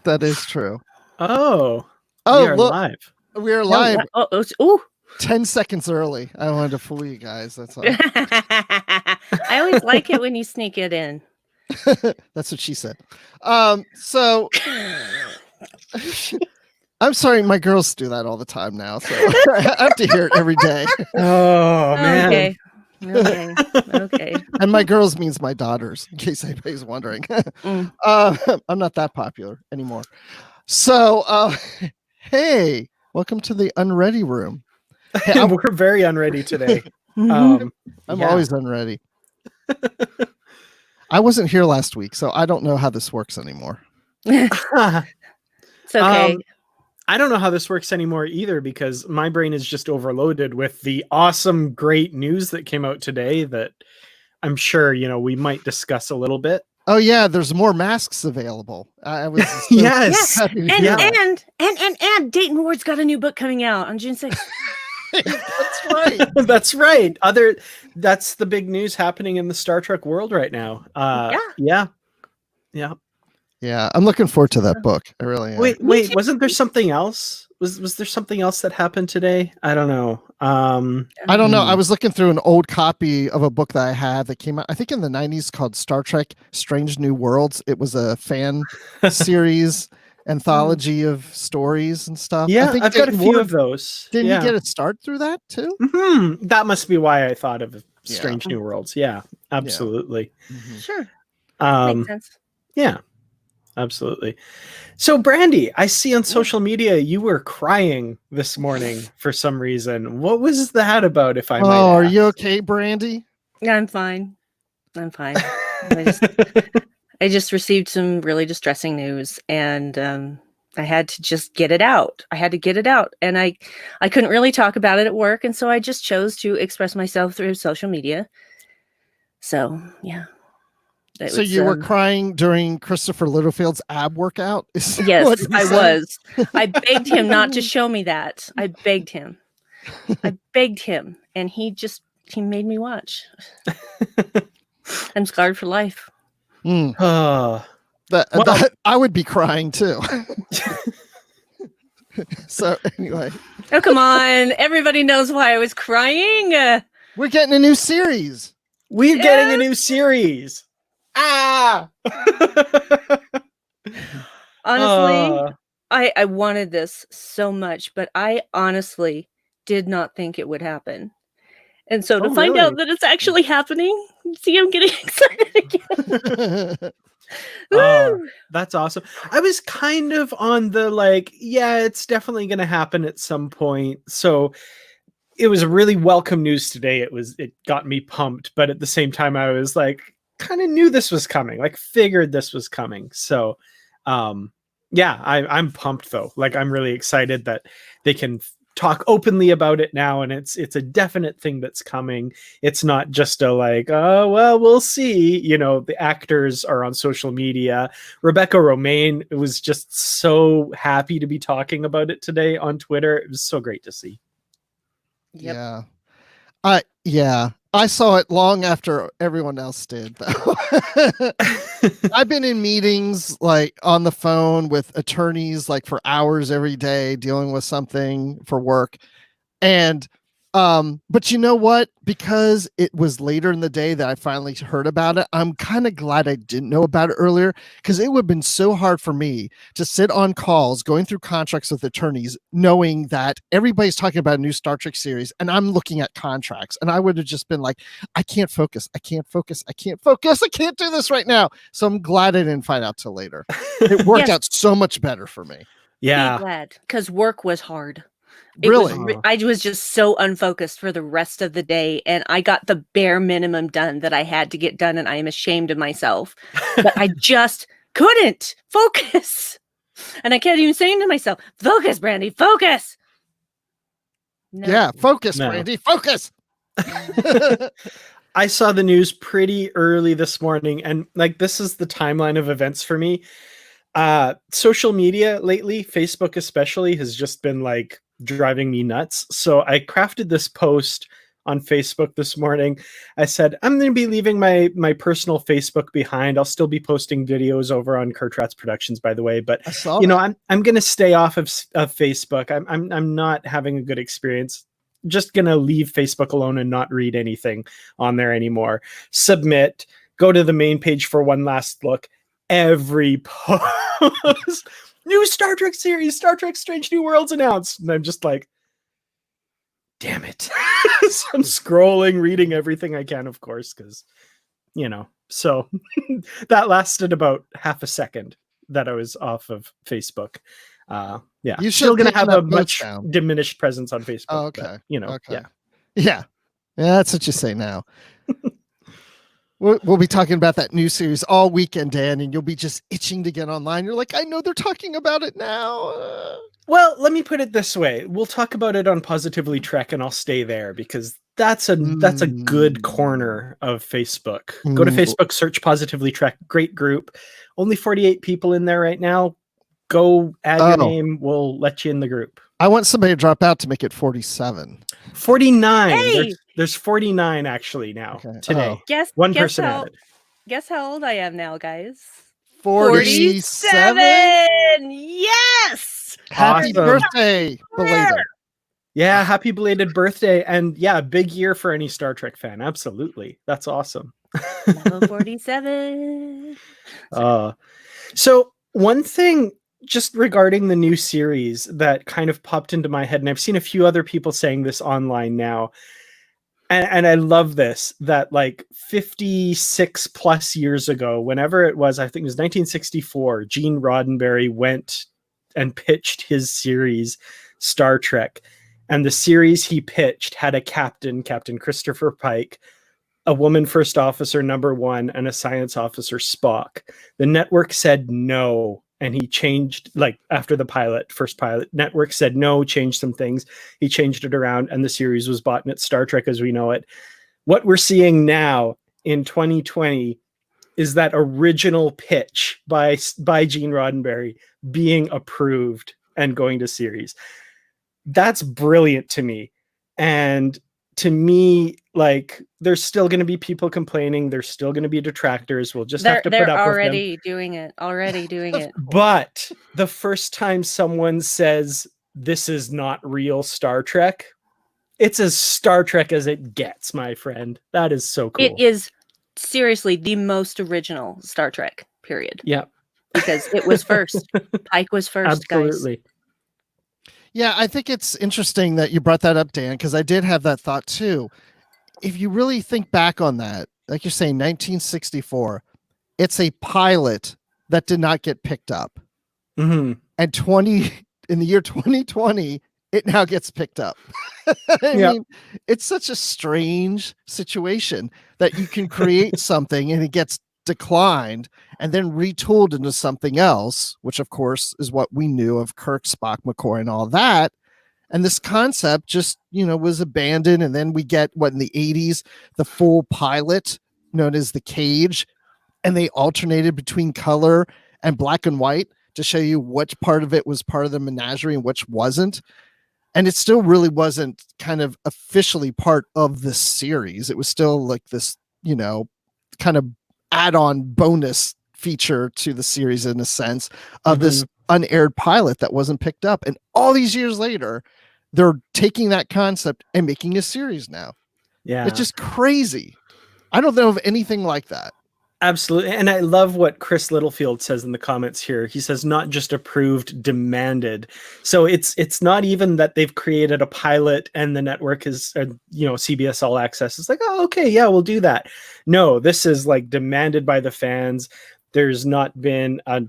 That is true. Oh, Oh, we are look, live. we are live. Ooh. 10 seconds early. I wanted to fool you guys. That's all. I always like it when you sneak it in. That's what she said. So I'm sorry, my girls do that all the time now, so I have to hear it every day. Oh man. Okay. And my girls means my daughters, in case anybody's wondering. I'm not that popular anymore. So, hey, welcome to the Unready room. Hey, we're very unready today. I'm always unready. I wasn't here last week, so I don't know how this works anymore. It's okay. I don't know how this works anymore either, because my brain is just overloaded with the awesome, great news that came out today that I'm sure, we might discuss a little bit. Oh yeah, there's more masks available. I was yes. And Dayton Ward's got a new book coming out on June 6th. That's right. That's right. That's the big news happening in the Star Trek world right now. Yeah, I'm looking forward to that book. I really am. Wait, wasn't there something else? Was there something else that happened today? I don't know. I don't know. I was looking through an old copy of a book that I had that came out, I think in the 90s, called Star Trek Strange New Worlds. It was a fan series anthology of stories and stuff. Yeah, I think I've got a few of those. Didn't you get a start through that too? Mm-hmm. That must be why I thought of Strange New Worlds. Yeah, absolutely. Yeah. Mm-hmm. Sure. Makes sense. Yeah, absolutely. So, Brandi, I see on social media you were crying this morning for some reason. What was that about, if I might ask? Are you okay, Brandi? Yeah, I'm fine. I just received some really distressing news, and I had to just get it out. And I couldn't really talk about it at work, and so I just chose to express myself through social media. So, yeah. So you were crying during Christopher Littlefield's ab workout? Yes, I was. I begged him not to show me that. I begged him, and he made me watch. I'm scarred for life. I would be crying too. So anyway. Oh, come on. Everybody knows why I was crying. We're getting a new series. Getting a new series. Honestly, I wanted this so much, but I honestly did not think it would happen. And so to find out that it's actually happening, see, I'm getting excited again. That's awesome. I was kind of on the it's definitely going to happen at some point. So it was really welcome news today. It got me pumped, but at the same time I was kind of knew this was coming, figured this was coming. So I'm pumped though. I'm really excited that they can talk openly about it now, and it's a definite thing that's coming. It's not just a we'll see. The actors are on social media. Rebecca Romaine was just so happy to be talking about it today on Twitter. It was so great to see. Yep. Yeah. I saw it long after everyone else did, though. I've been in meetings on the phone with attorneys for hours every day dealing with something for work. And but you know what? Because it was later in the day that I finally heard about it, I'm kind of glad I didn't know about it earlier, because it would have been so hard for me to sit on calls going through contracts with attorneys, knowing that everybody's talking about a new Star Trek series and I'm looking at contracts, and I would have just been like, I can't focus. I can't do this right now. So I'm glad I didn't find out till later. It worked out so much better for me. Yeah. Be glad, because work was hard. I was just so unfocused for the rest of the day, and I got the bare minimum done that I had to get done, and I am ashamed of myself. But I just couldn't focus. And I kept even saying to myself, focus, Brandi, focus. No. Yeah, focus, Brandi, focus. I saw the news pretty early this morning, and this is the timeline of events for me. Social media lately, Facebook especially, has just been driving me nuts. So I crafted this post on Facebook this morning. I said, I'm going to be leaving my personal Facebook behind. I'll still be posting videos over on Kurtratz Productions, by the way, but I'm going to stay off of Facebook. I'm not having a good experience. Just going to leave Facebook alone and not read anything on there anymore. Submit, go to the main page for one last look. Every post, new Star Trek series, Star Trek Strange New Worlds announced. And I'm just like, damn it. So I'm scrolling, reading everything I can, of course, because, so that lasted about half a second that I was off of Facebook. You're still going to have a much diminished presence on Facebook. Oh, okay. But, okay. Yeah. That's what you say now. We'll be talking about that new series all weekend, Dan, and you'll be just itching to get online. You're like, I know they're talking about it now. Well, let me put it this way. We'll talk about it on Positively Trek, and I'll stay there because that's a good corner of Facebook. Go to Facebook, search Positively Trek. Great group. Only 48 people in there right now. Go add your name. We'll let you in the group. I want somebody to drop out to make it 47. 49. Hey! There's 49 actually now today. One person added. Guess how old I am now, guys? 47. Yes. Happy birthday, belated. Yeah, happy belated birthday. And yeah, big year for any Star Trek fan. Absolutely. That's awesome. Level 47. So one thing just regarding the new series that kind of popped into my head, and I've seen a few other people saying this online now, and I love this, that like 56 plus years ago, whenever it was, I think it was 1964, Gene Roddenberry went and pitched his series, Star Trek. And the series he pitched had a captain, Captain Christopher Pike, a woman first officer number 1, and a science officer, Spock. The network said no. And he changed, like after the first pilot, network said no, changed some things. He changed it around and the series was bought, and it's Star Trek as we know it. What we're seeing now in 2020 is that original pitch by Gene Roddenberry being approved and going to series. That's brilliant to me. And to me, like, there's still going to be people complaining. There's still going to be detractors. We'll just have to put up with them. They're already doing it. But the first time someone says this is not real Star Trek, it's as Star Trek as it gets, my friend. That is so cool. It is seriously the most original Star Trek, period. Yeah. Because it was first. Pike was first, Absolutely. Guys. Yeah, I think it's interesting that you brought that up, Dan, because I did have that thought too. If you really think back on that, like you're saying, 1964, it's a pilot that did not get picked up. Mm-hmm. And in the year 2020, it now gets picked up. I mean, it's such a strange situation that you can create something and it gets declined and then retooled into something else, which of course is what we knew of Kirk, Spock, McCoy, and all that. And this concept just, was abandoned. And then we get in the 80s, the full pilot known as The Cage, and they alternated between color and black and white to show you which part of it was part of the menagerie and which wasn't. And it still really wasn't kind of officially part of the series. It was still like this, kind of add-on bonus feature to the series in a sense of this unaired pilot that wasn't picked up. And all these years later, they're taking that concept and making a series now. Yeah. It's just crazy. I don't know of anything like that. Absolutely. And I love what Chris Littlefield says in the comments here. He says, not just approved, demanded. So it's not even that they've created a pilot and the network is, CBS All Access. It's like, oh, okay, yeah, we'll do that. No, this is like demanded by the fans. There's not been a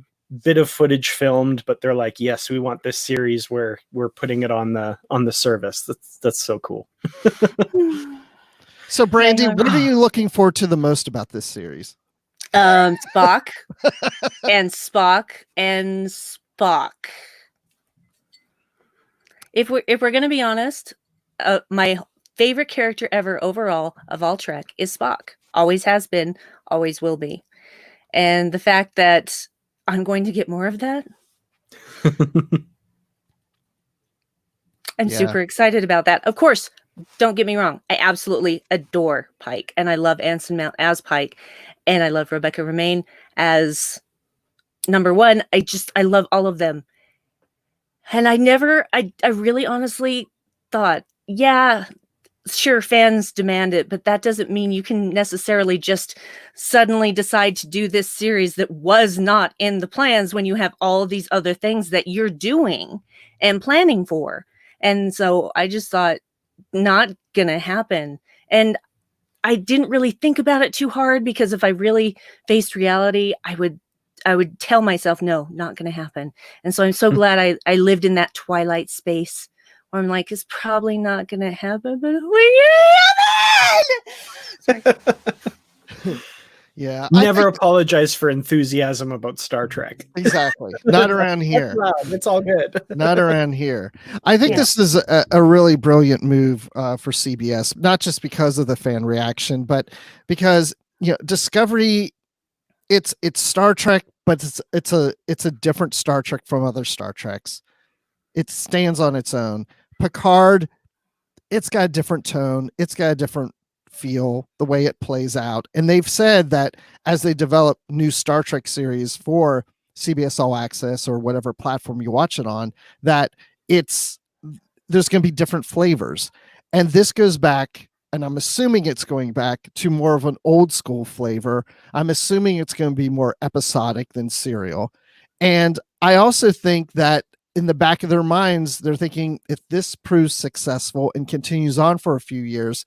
bit of footage filmed, but they're like, yes, we want this series where we're putting it on the service. That's so cool. So Brandi, what are you looking forward to the most about this series? Spock and Spock and Spock. If we're gonna be honest, my favorite character ever overall of all Trek is Spock. Always has been, always will be. And the fact that I'm going to get more of that, I'm super excited about that. Of course, don't get me wrong. I absolutely adore Pike, and I love Anson Mount as Pike, and I love Rebecca Romaine as number one. I love all of them. And I really honestly thought, yeah, sure, fans demand it, but that doesn't mean you can necessarily just suddenly decide to do this series that was not in the plans when you have all of these other things that you're doing and planning for. And so I just thought, not gonna happen. And I didn't really think about it too hard, because if I really faced reality, I would tell myself, no, not gonna happen. And so I'm so glad I lived in that twilight space where I'm like, it's probably not gonna happen, but we happen. Yeah. Never apologize for enthusiasm about Star Trek. Exactly. Not around here. It's all good. Not around here. I think this is a really brilliant move for CBS, not just because of the fan reaction, but because, Discovery, it's Star Trek, but it's a different Star Trek from other Star Treks. It stands on its own. Picard, it's got a different tone. It's got a different feel, the way it plays out. And they've said that as they develop new Star Trek series for CBS All Access or whatever platform you watch it on, that there's going to be different flavors. And this goes back, and I'm assuming it's going back to more of an old school flavor. I'm assuming it's going to be more episodic than serial. And I also think that in the back of their minds, they're thinking, if this proves successful and continues on for a few years,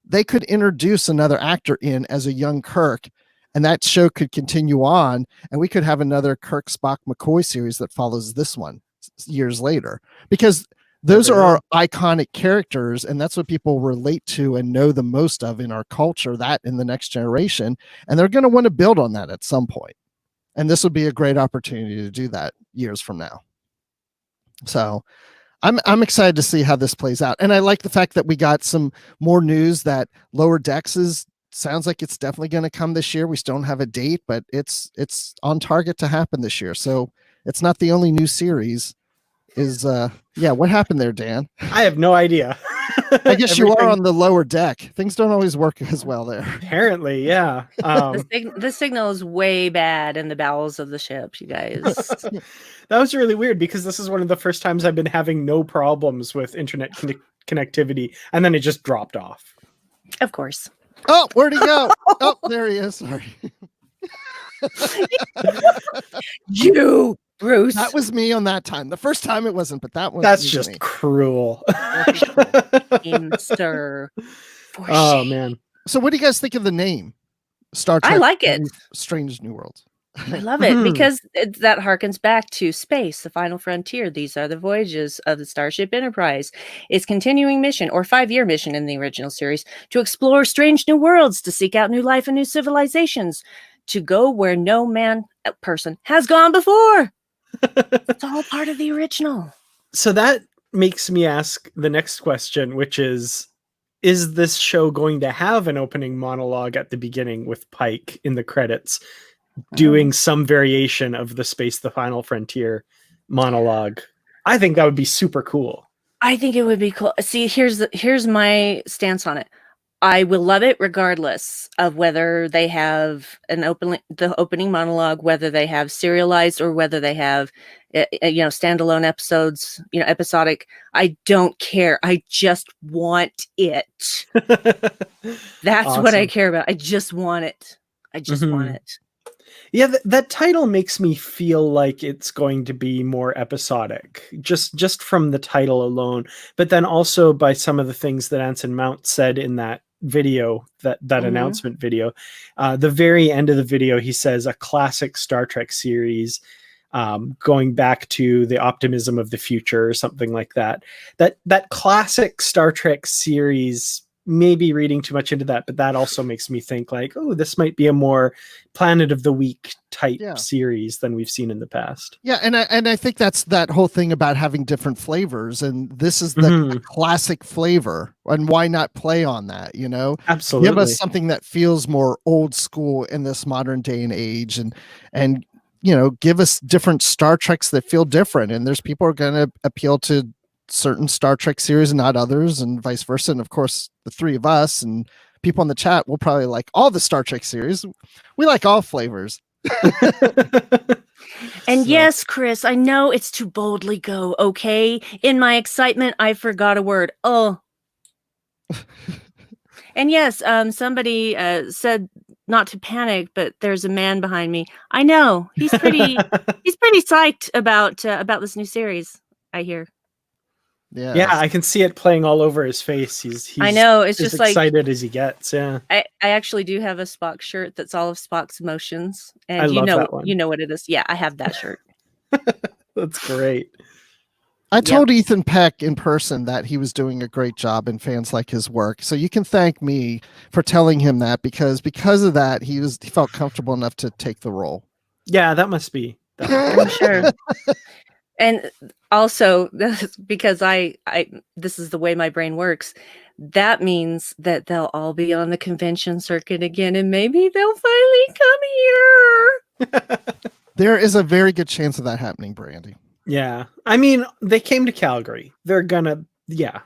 they could introduce another actor in as a young Kirk, and that show could continue on, and we could have another Kirk, Spock, McCoy series that follows this one years later, because those are our iconic characters, and that's what people relate to and know the most of in our culture, that in the next generation, and they're going to want to build on that at some point. And this would be a great opportunity to do that years from now. So I'm excited to see how this plays out. And I like the fact that we got some more news that Lower Decks sounds like it's definitely going to come this year. We still don't have a date, but it's on target to happen this year. So it's not the only new series. What happened there, Dan? I have no idea. I guess you are on the lower deck. Things don't always work as well there. Apparently, yeah. The signal is way bad in the bowels of the ship, you guys. That was really weird, because this is one of the first times I've been having no problems with internet connectivity, and then it just dropped off. Of course. Oh, where'd he go? Oh, there he is. Sorry. You, Bruce. That was me on that time. The first time it wasn't, but that's just me. Cruel. Sir. Oh man. So what do you guys think of the name? Star Trek. I like it. Strange New Worlds. I love it because that harkens back to space, the final frontier. These are the voyages of the Starship Enterprise. Its continuing mission, or 5-year mission in the original series, to explore strange new worlds, to seek out new life and new civilizations, to go where no person has gone before. It's all part of the original. So that makes me ask the next question, which is this show going to have an opening monologue at the beginning with Pike in the credits doing some variation of the Space the Final Frontier monologue? I think that would be super cool. I think it would be cool. See, here's my stance on it. I will love it regardless of whether they have the opening monologue, whether they have serialized or whether they have standalone episodes, episodic. I don't care. I just want it. That's awesome. What I care about. I just want it. I just want it. Yeah, that title makes me feel like it's going to be more episodic, just from the title alone, but then also by some of the things that Anson Mount said in that video, that announcement video. The very end of the video, he says a classic Star Trek series, going back to the optimism of the future or something like that. That classic Star Trek series, maybe reading too much into that, but that also makes me think like, oh, this might be a more Planet of the Week type series than we've seen in the past. Yeah, and I think that's that whole thing about having different flavors, and this is the classic flavor, and why not play on that? Absolutely, give us something that feels more old school in this modern day and age, and give us different Star Treks that feel different. And there's people who are going to appeal to certain Star Trek series and not others, and vice versa. And of course, the three of us and people in the chat will probably like all the Star Trek series. We like all flavors. And yes, Chris, I know it's to boldly go, okay? In my excitement, I forgot a word. Oh. And yes, somebody said not to panic, but there's a man behind me. I know. He's pretty psyched about this new series, I hear. Yeah, I can see it playing all over his face. He's I know, it's as just excited as he gets. Yeah. I actually do have a Spock shirt that's all of Spock's emotions. And I love that one. You know what it is. Yeah, I have that shirt. That's great. I told Ethan Peck in person that he was doing a great job and fans like his work. So you can thank me for telling him that because of that, he felt comfortable enough to take the role. Yeah, that must be. I'm sure. And also, because I this is the way my brain works, that means that they'll all be on the convention circuit again, and maybe they'll finally come here. There is a very good chance of that happening, Brandi. Yeah. I mean, they came to Calgary. They're gonna, yeah.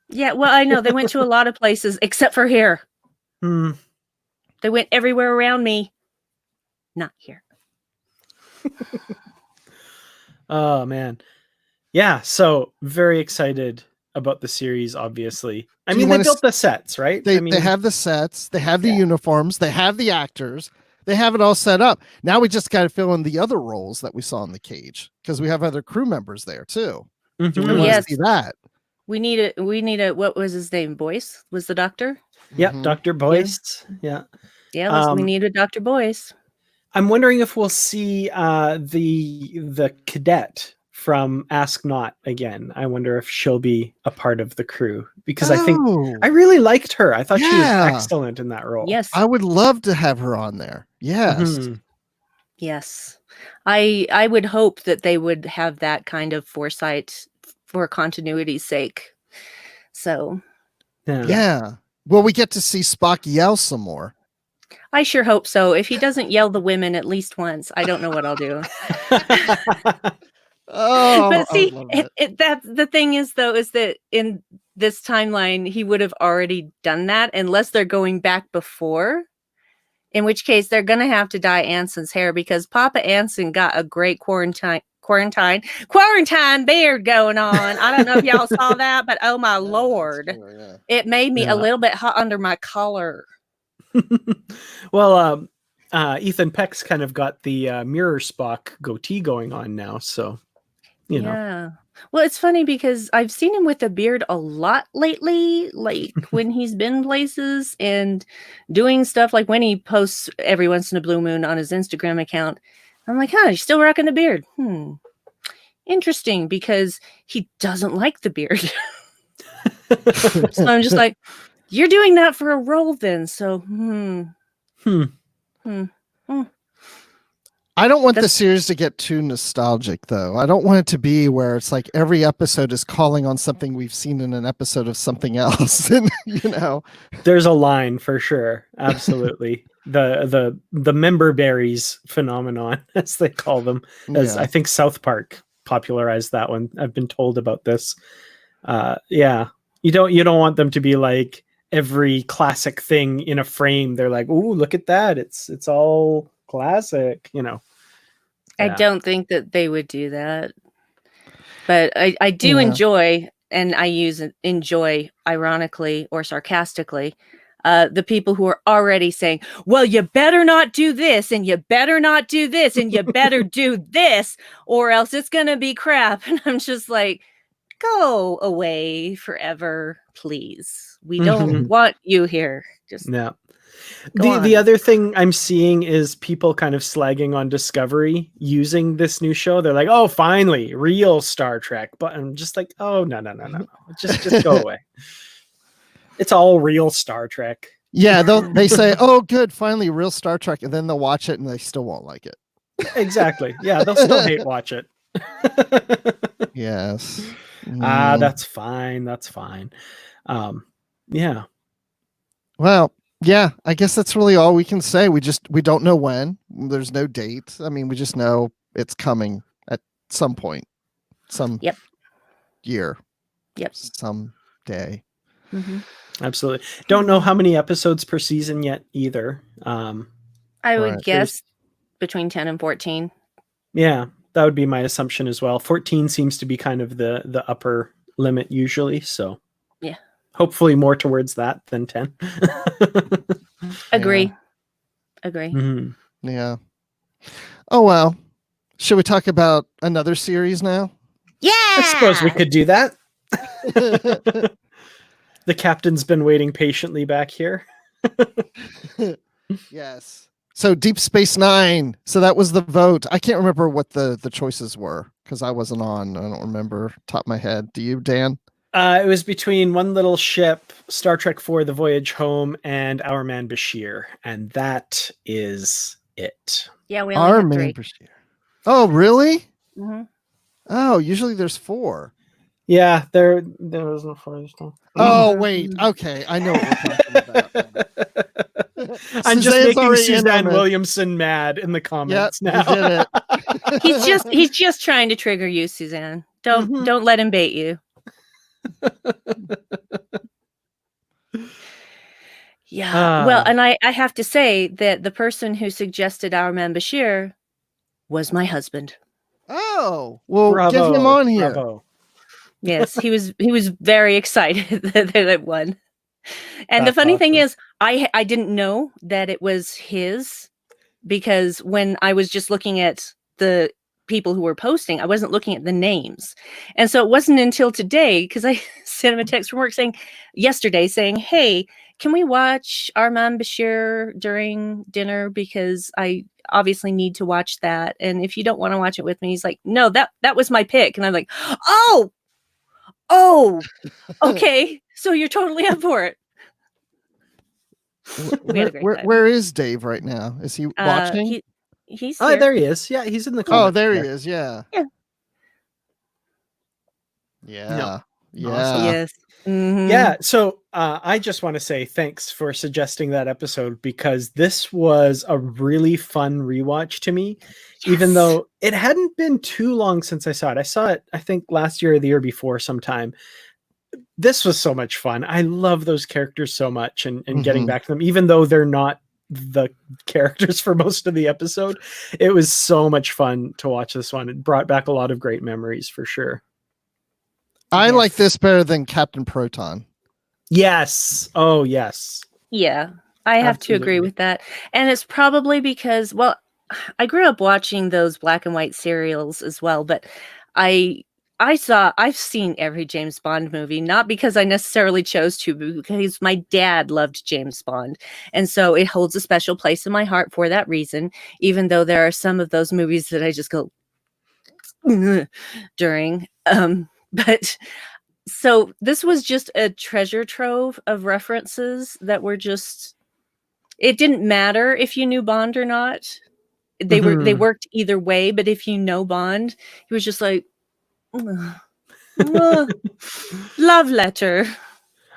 Yeah, well, I know. They went to a lot of places, except for here. They went everywhere around me. Not here. Oh, man. Yeah, so very excited about the series, obviously. I mean, they built the sets, right? They have the sets. They have the uniforms. They have the actors. They have it all set up. Now we just got to fill in the other roles that we saw in the cage because we have other crew members there, too. Do we want to see that? We need a, what was his name? Boyce was the doctor? Yeah, Dr. Boyce. Yeah. Yeah, we need a Dr. Boyce. I'm wondering if we'll see the cadet from Ask Not again. I wonder if she'll be a part of the crew because I think I really liked her. I thought she was excellent in that role. Yes. I would love to have her on there. Yes. Yes. I would hope that they would have that kind of foresight for continuity's sake. So. Yeah. Well, we get to see Spock yell some more. I sure hope so. If he doesn't yell the women at least once, I don't know what I'll do. But see, that's the thing is that in this timeline, he would have already done that unless they're going back before, in which case they're going to have to dye Anson's hair because Papa Anson got a great quarantine beard going on. I don't know if y'all saw that, but oh my Lord, it made me a little bit hot under my collar. Well, Ethan Peck's kind of got the mirror Spock goatee going on now, so you know. Well, it's funny because I've seen him with a beard a lot lately, like when he's been places and doing stuff, like when he posts every once in a blue moon on his Instagram account. I'm like, he's still rocking the beard. Interesting, because he doesn't like the beard. So I'm just like, you're doing that for a role then, so I don't want the series to get too nostalgic, though. I don't want it to be where it's like every episode is calling on something we've seen in an episode of something else. And, there's a line for sure. Absolutely. the member berries phenomenon, as they call them, as I think South Park popularized that one. I've been told about this. You don't want them to be like every classic thing in a frame. They're like, ooh, look at that. It's all classic, I don't think that they would do that, but I do enjoy, and I use enjoy ironically or sarcastically, the people who are already saying, well, you better not do this, and you better not do this, and you better do this, or else it's gonna be crap. And I'm just like, go away forever, please. We don't want you here. Just The other thing I'm seeing is people kind of slagging on Discovery using this new show. They're like, oh, finally, real Star Trek. But I'm just like, oh, no. Just go away. It's all real Star Trek. Yeah, they say, oh, good, finally, real Star Trek. And then they'll watch it and they still won't like it. Exactly. Yeah, they'll still hate watch it. Yes. That's fine. Yeah. Well, yeah, I guess that's really all we can say. We don't know when. There's no date. I mean, we just know it's coming at some point. Yep. year. Yep. Someday. Mm-hmm. Absolutely. Don't know how many episodes per season yet either. I would guess between 10 and 14. Yeah, that would be my assumption as well. 14 seems to be kind of the upper limit usually. So yeah, hopefully more towards that than 10. Agree. Mm-hmm. Yeah. Oh, well. Should we talk about another series now? Yeah. I suppose we could do that. The captain's been waiting patiently back here. Yes. So Deep Space Nine. So that was the vote. I can't remember what the choices were because I wasn't on. I don't remember top of my head. Do you, Dan? It was between One Little Ship, Star Trek IV, The Voyage Home, and Our Man Bashir. And that is it. Yeah, we only have 3. Bashir. Oh, really? Mm-hmm. Oh, usually there's 4. Yeah, there was no 4 this time. Oh, wait. Okay. I know what we're talking about. I'm just making Suzanne Williamson mad in the comments now. You did it. He's just trying to trigger you, Suzanne. Don't let him bait you. Yeah. Well, and I have to say that the person who suggested Our Man Bashir was my husband. Oh, well, bravo, get him on here. Bravo. Yes, he was very excited that it won. And the funny thing is, I didn't know that it was his, because when I was just looking at the people who were posting, I wasn't looking at the names. And so it wasn't until today, because I sent him a text from work yesterday saying, hey, can we watch Our Man Bashir during dinner? Because I obviously need to watch that. And if you don't want to watch it with me, he's like, no, that was my pick. And I'm like, oh, okay. So you're totally up for it. Where is Dave right now? Is he watching? He's here. Oh, there he is. Yeah, he's in the comments. Oh, there he is. Yeah. Yeah. No. Yeah. Awesome. Yes. Mm-hmm. Yeah. So I just want to say thanks for suggesting that episode, because this was a really fun rewatch to me, even though it hadn't been too long since I saw it. I saw it, I think, last year or the year before sometime. This was so much fun. I love those characters so much, and getting back to them, even though they're not the characters for most of the episode. It was so much fun to watch this one. It brought back a lot of great memories for sure. I like this better than Captain Proton. Yes. Oh, yes. Yeah, I have to agree with that. And it's probably because, well, I grew up watching those black and white serials as well, but I've seen every James Bond movie, not because I necessarily chose to, but because my dad loved James Bond. And so it holds a special place in my heart for that reason, even though there are some of those movies that I just go during. But so this was just a treasure trove of references that were just, it didn't matter if you knew Bond or not. They worked either way, but if you know Bond, he was just like, love letter.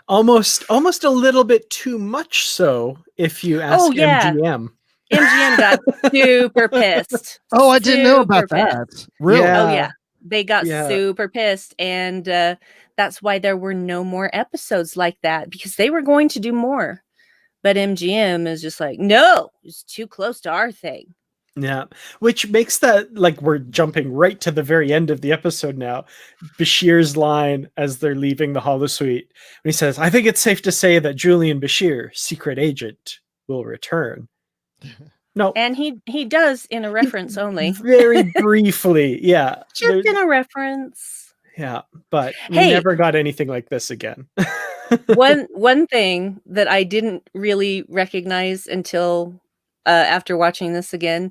Almost a little bit too much so, if you ask MGM. MGM got super pissed. Oh, I didn't know about that. Really? Yeah. Oh, yeah. They got super pissed. And that's why there were no more episodes like that, because they were going to do more. But MGM is just like, no, it's too close to our thing. Yeah, which makes that, like, we're jumping right to the very end of the episode now. Bashir's line as they're leaving the holosuite, when he says, I think it's safe to say that Julian Bashir, secret agent, will return. No. And he does in a reference only. Very briefly, yeah. Just in a reference. Yeah, but we never got anything like this again. One thing that I didn't really recognize until after watching this again,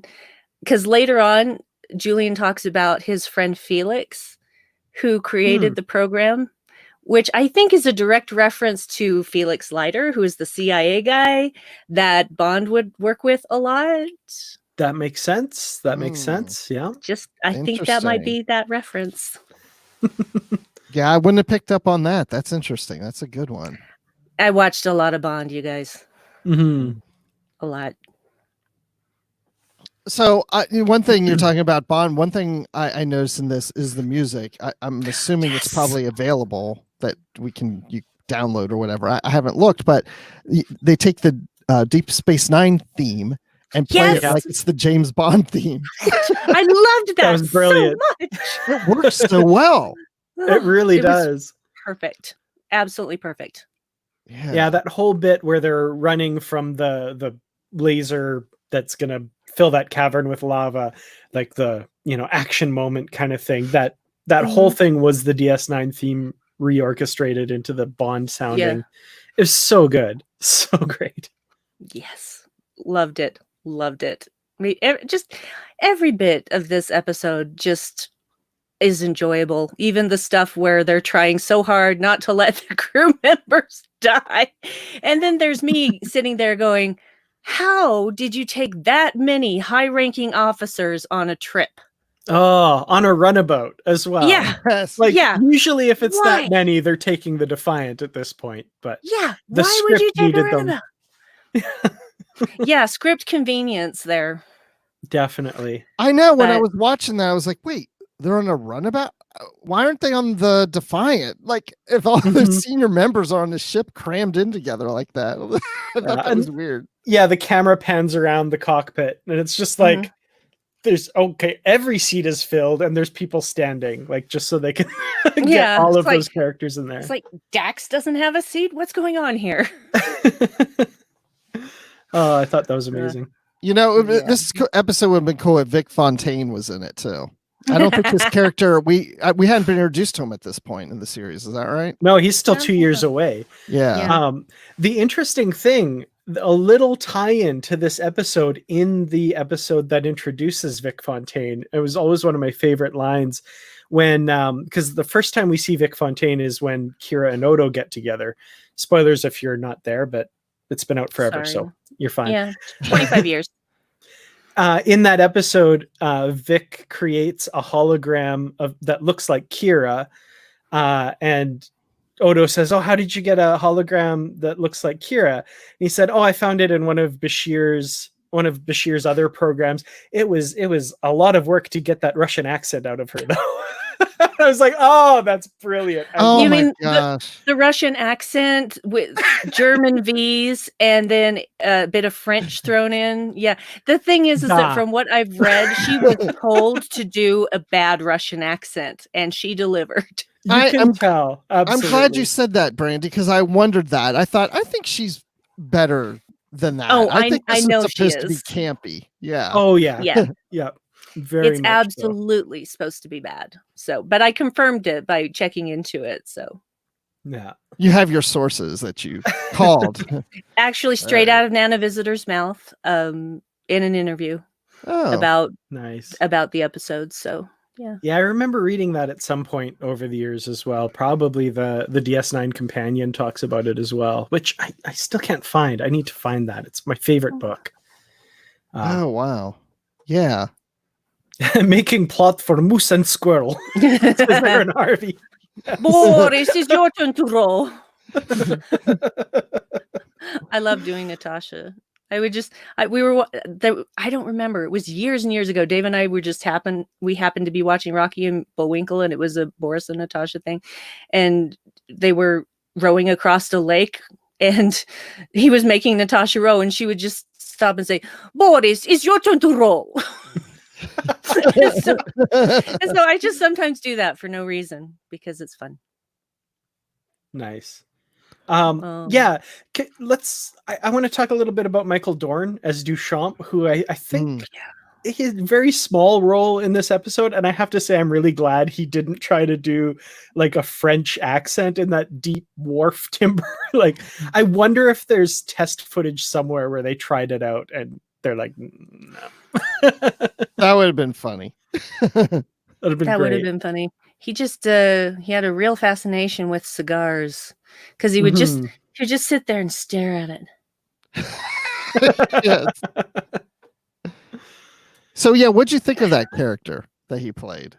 because later on, Julian talks about his friend Felix, who created the program, which I think is a direct reference to Felix Leiter, who is the CIA guy that Bond would work with a lot. That makes sense. That makes sense. Yeah. I think that might be that reference. Yeah, I wouldn't have picked up on that. That's interesting. That's a good one. I watched a lot of Bond, you guys. Mm-hmm. A lot. So one thing you're talking about Bond. One thing I noticed in this is the music. I'm assuming it's probably available that you download or whatever. I haven't looked, but they take the Deep Space Nine theme and play it like it's the James Bond theme. I loved that. That was brilliant. So much. It works so well. It really does. Perfect. Absolutely perfect. Yeah, that whole bit where they're running from the laser that's gonna fill that cavern with lava, like the action moment kind of thing. That whole thing was the DS9 theme reorchestrated into the Bond sounding. It was so good, so great. Yes, loved it. I mean, just every bit of this episode just is enjoyable. Even the stuff where they're trying so hard not to let the crew members die, and then there's me sitting there going, how did you take that many high-ranking officers on a trip? Oh, on a runabout as well. Yeah. Usually if it's that many, they're taking the Defiant at this point. But why would you take a runabout? Yeah, script convenience there. Definitely. I know when I was watching that, I was like, wait, they're on a runabout? Why aren't they on the Defiant? Like, if all the senior members are on the ship crammed in together like that. I thought that was weird. Yeah, the camera pans around the cockpit, and it's just like, every seat is filled, and there's people standing, like, just so they can get all of those characters in there. It's like, Dax doesn't have a seat? What's going on here? Oh, I thought that was amazing. This episode would have been cool if Vic Fontaine was in it too. I don't think his character, we hadn't been introduced to him at this point in the series. Is that right? No, he's still 2 years away. Yeah. The interesting thing, a little tie-in to this episode in the episode that introduces Vic Fontaine. It was always one of my favorite lines when, because the first time we see Vic Fontaine is when Kira and Odo get together. Spoilers if you're not there, but it's been out forever, so you're fine. Yeah, 25 years. In that episode, Vic creates a hologram that looks like Kira, and Odo says, "Oh, how did you get a hologram that looks like Kira?" And he said, "Oh, I found it in one of Bashir's other programs. It was a lot of work to get that Russian accent out of her, though." I was like, "Oh, that's brilliant." You mean the Russian accent with German V's and then a bit of French thrown in? Yeah. The thing is that from what I've read, she was told to do a bad Russian accent, and she delivered. You can tell. Absolutely. I'm glad you said that, Brandi, because I wondered that. I think she's better than that. Oh, I think I know is she supposed is. to be campy. Yeah. Oh, yeah. Yeah. Yeah. Very it's absolutely supposed to be bad. So, but I confirmed it by checking into it. So, yeah, you have your sources that you called. Actually, straight out of Nana Visitor's mouth, in an interview about the episode. So, yeah, I remember reading that at some point over the years as well. Probably the DS9 companion talks about it as well, which I still can't find. I need to find that. It's my favorite book. Oh wow, yeah. Making plot for Moose and Squirrel. Aaron Harvey. Yes. Boris, it's your turn to roll. I love doing Natasha. I don't remember. It was years and years ago. Dave and I happened to be watching Rocky and Bullwinkle, and it was a Boris and Natasha thing. And they were rowing across the lake, and he was making Natasha row, and she would just stop and say, "Boris, it's your turn to roll." so I just sometimes do that for no reason because it's fun. Nice. Yeah, I want to talk a little bit about Michael Dorn as Duchamp, who I think he has a very small role in this episode, and I have to say I'm really glad he didn't try to do like a French accent in that deep wharf timbre. Like, I wonder if there's test footage somewhere where they tried it out and they're like, no. That would have been funny. That would have been funny. He just he had a real fascination with cigars because he would just sit there and stare at it. Yes. So yeah, what'd you think of that character that he played?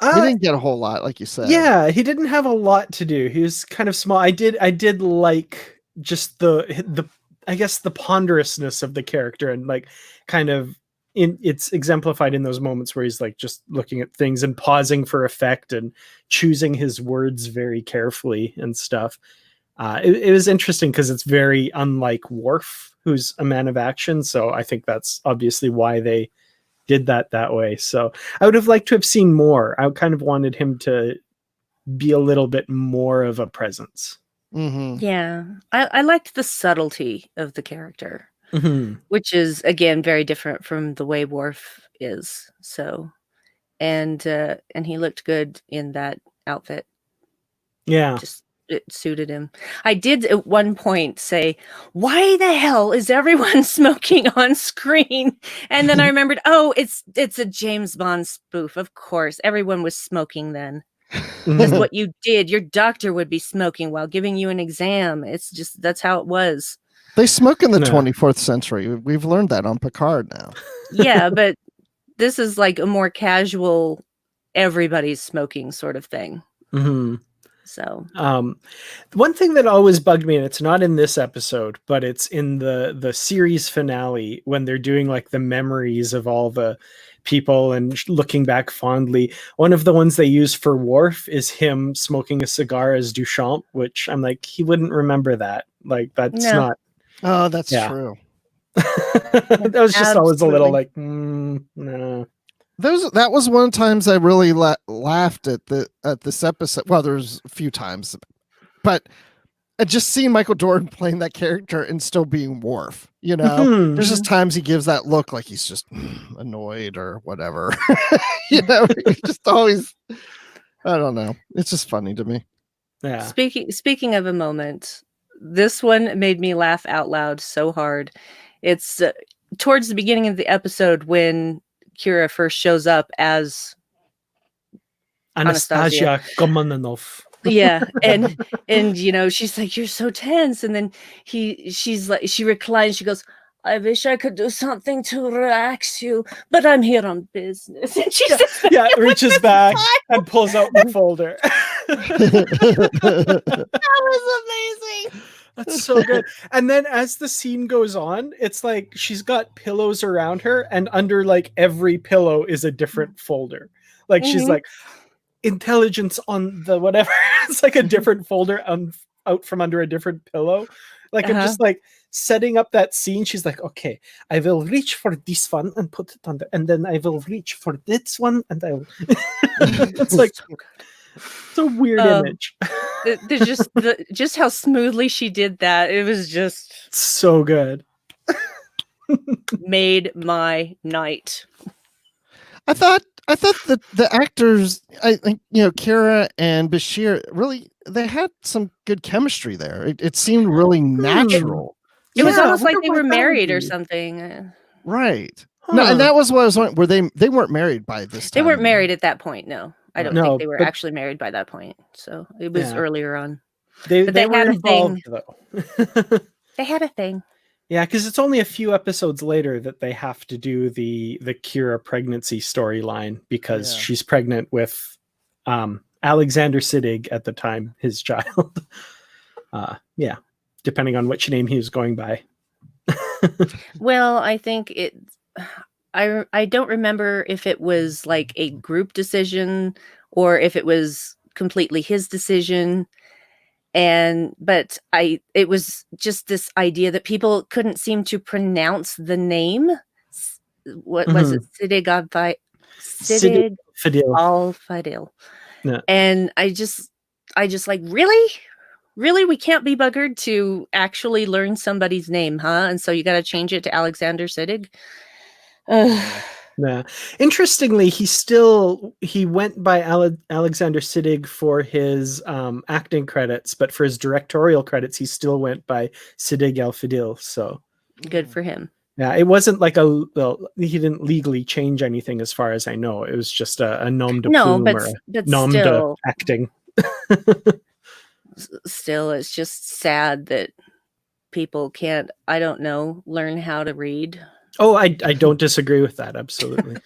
He didn't get a whole lot, like you said. Yeah, he didn't have a lot to do. He was kind of small. I did like just the I guess the ponderousness of the character and like kind of it's exemplified in those moments where he's like just looking at things and pausing for effect and choosing his words very carefully and stuff. It was interesting because it's very unlike Worf, who's a man of action. So I think that's obviously why they did that way. So I would have liked to have seen more. I kind of wanted him to be a little bit more of a presence. Mm-hmm. Yeah, I liked the subtlety of the character, which is again very different from the way Worf is. So, and he looked good in that outfit. Yeah, just it suited him. I did at one point say, "Why the hell is everyone smoking on screen?" And then I remembered, oh, it's a James Bond spoof. Of course, everyone was smoking then. That's what you did. Your doctor would be smoking while giving you an exam. It's just that's how it was. They smoke in the 24th century. We've learned that on Picard now. Yeah, but this is like a more casual, everybody's smoking sort of thing. So, one thing that always bugged me, and it's not in this episode, but it's in the series finale when they're doing like the memories of all the people and looking back fondly. One of the ones they use for Worf is him smoking a cigar as Duchamp, which I'm like, he wouldn't remember that. Like, that's not. Oh, that's true. That was just always a little like, no. That was one of the times I really laughed at this episode. Well, there's a few times, but just seeing Michael Dorn playing that character and still being Worf, there's just times he gives that look like he's just annoyed or whatever. He's just always, I don't know. It's just funny to me. Yeah. Speaking of a moment, this one made me laugh out loud so hard. It's towards the beginning of the episode when Kira first shows up as Anastasia Komananov. Yeah, and she's like, "You're so tense," and then she's like, she reclines, she goes, "I wish I could do something to relax you, but I'm here on business." And she reaches back and pulls out the folder. That was amazing. That's so good. And then as the scene goes on, it's like she's got pillows around her, and under like every pillow is a different folder. Like she's like, intelligence on the whatever. It's like a different folder out from under a different pillow. Like I'm just like setting up that scene. She's like, okay, I will reach for this one and put it on there, and then I will reach for this one, and I will. It's like it's a weird image. There's just how smoothly she did that. It was just so good. Made my night. I thought that the actors, I think, Kira and Bashir, really, they had some good chemistry there. It seemed really natural. It was almost like they were married or something. Right. No, and that was what I was wondering. They weren't married by this time. They weren't married at that point, no. I don't think they were actually married by that point. So it was earlier on. They had a thing. They had a thing. Yeah, because it's only a few episodes later that they have to do the Kira pregnancy storyline because she's pregnant with Alexander Siddig at the time, his child. Depending on which name he was going by. Well, I think I don't remember if it was like a group decision or if it was completely his decision. But it was just this idea that people couldn't seem to pronounce the name. What was it? Siddig Al-Fidel. Yeah. And I just like, really, we can't be buggered to actually learn somebody's name, huh? And so you got to change it to Alexander Siddig. Yeah. Interestingly, he went by Alexander Siddig for his acting credits, but for his directorial credits, he still went by Siddig Al-Fidel. So good for him. Yeah, it wasn't like he didn't legally change anything as far as I know. It was just a nom de plume or a nom de acting. Still, it's just sad that people can't, I don't know, learn how to read. Oh, I don't disagree with that. Absolutely.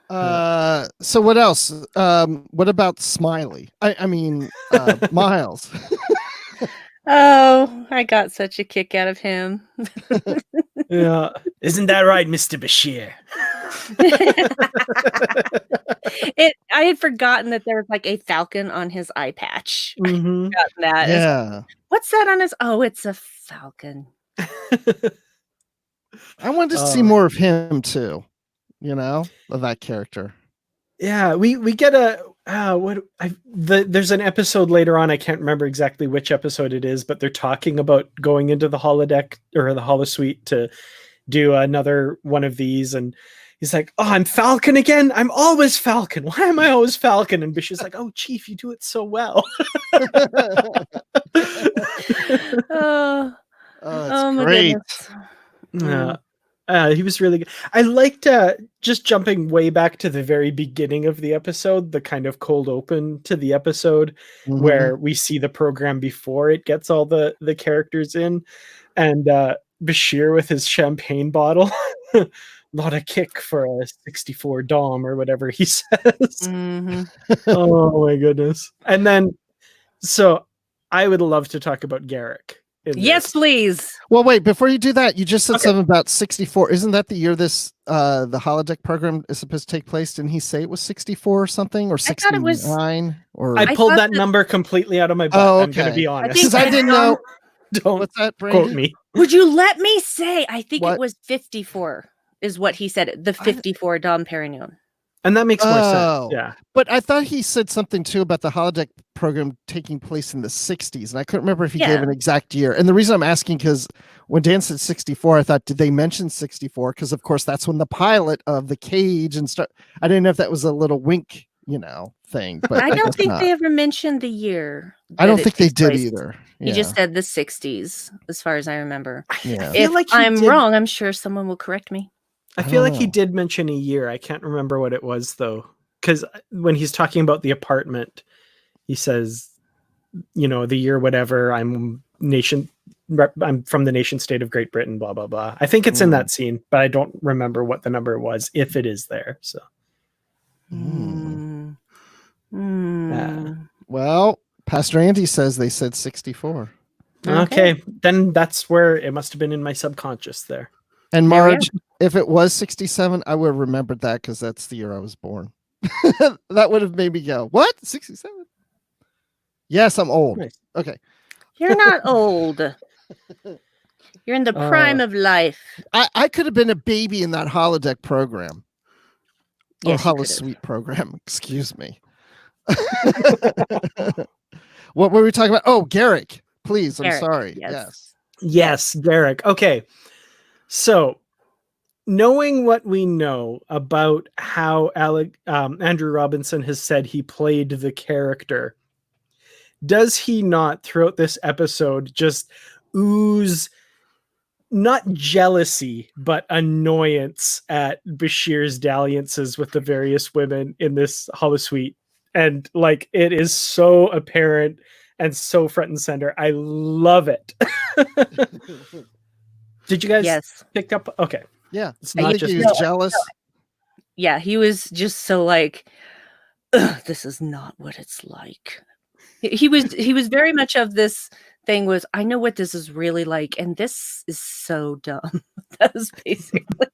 Yeah. So what else? What about Smiley? I mean, Miles. Oh, I got such a kick out of him. Yeah. Isn't that right, Mr. Bashir? I had forgotten that there was like a falcon on his eye patch. Mm-hmm. That. Yeah. What's that on his? Oh, it's a falcon. I wanted to see more of him too, of that character. Yeah, we get there's an episode later on, I can't remember exactly which episode it is, but they're talking about going into the holodeck or the holosuite to do another one of these, and he's like, "Oh, I'm Falcon again. I'm always Falcon. Why am I always Falcon?" And Bishop's like, "Oh, Chief, you do it so well." That's great. Yeah. He was really good. I liked just jumping way back to the very beginning of the episode, the kind of cold open to the episode where we see the program before it gets all the characters in, and Bashir with his champagne bottle. Not a kick for a 64 Dom or whatever he says. Oh my goodness. And then, so I would love to talk about Garrick. Yes, please. Well, wait, before you do that, you just said something about 64. Isn't that the year this the holodeck program is supposed to take place? Didn't he say it was 64 or something, or 69? Or I pulled that number completely out of my butt. Oh, okay. I'm going to be honest. Because I didn't know. Don't What's that, Brandi? quote me. Would you let me say? I think it was 54 is what he said. The 54 Dom Perignon. And that makes more sense. Yeah. But I thought he said something too about the holodeck program taking place in the 60s. And I couldn't remember if he gave an exact year. And the reason I'm asking, because when Dan said 64, I thought, did they mention 64? Because of course that's when the pilot of the cage and stuff. I didn't know if that was a little wink, thing. But I don't think they ever mentioned the year. I don't think they did either. He just said the 60s, as far as I remember. Yeah. If I'm wrong, I'm sure someone will correct me. I feel like he did mention a year. I can't remember what it was though, because when he's talking about the apartment, he says, the year whatever. I'm from the nation state of Great Britain. Blah blah blah. I think it's in that scene, but I don't remember what the number was, if it is there. So. Well, Pastor Andy says they said 64. Okay, then that's where it must have been in my subconscious there. And Marge, if it was 67, I would have remembered that because that's the year I was born. That would have made me go, what? 67? Yes, I'm old. Nice. Okay. You're not old. You're in the prime of life. I could have been a baby in that holodeck program. Yes, or holosuite program. Excuse me. What were we talking about? Oh, Garrick. Please, I'm sorry. Yes, Garrick. Okay. So, knowing what we know about how Andrew Robinson has said he played the character, does he not, throughout this episode, just ooze not jealousy, but annoyance at Bashir's dalliances with the various women in this holosuite? And it is so apparent and so front and center. I love it. Did you guys pick up? Okay. Yeah. It's not just he was jealous. Yeah, he was just so this is not what it's like. He was very much of this thing was, I know what this is really like, and this is so dumb. That was basically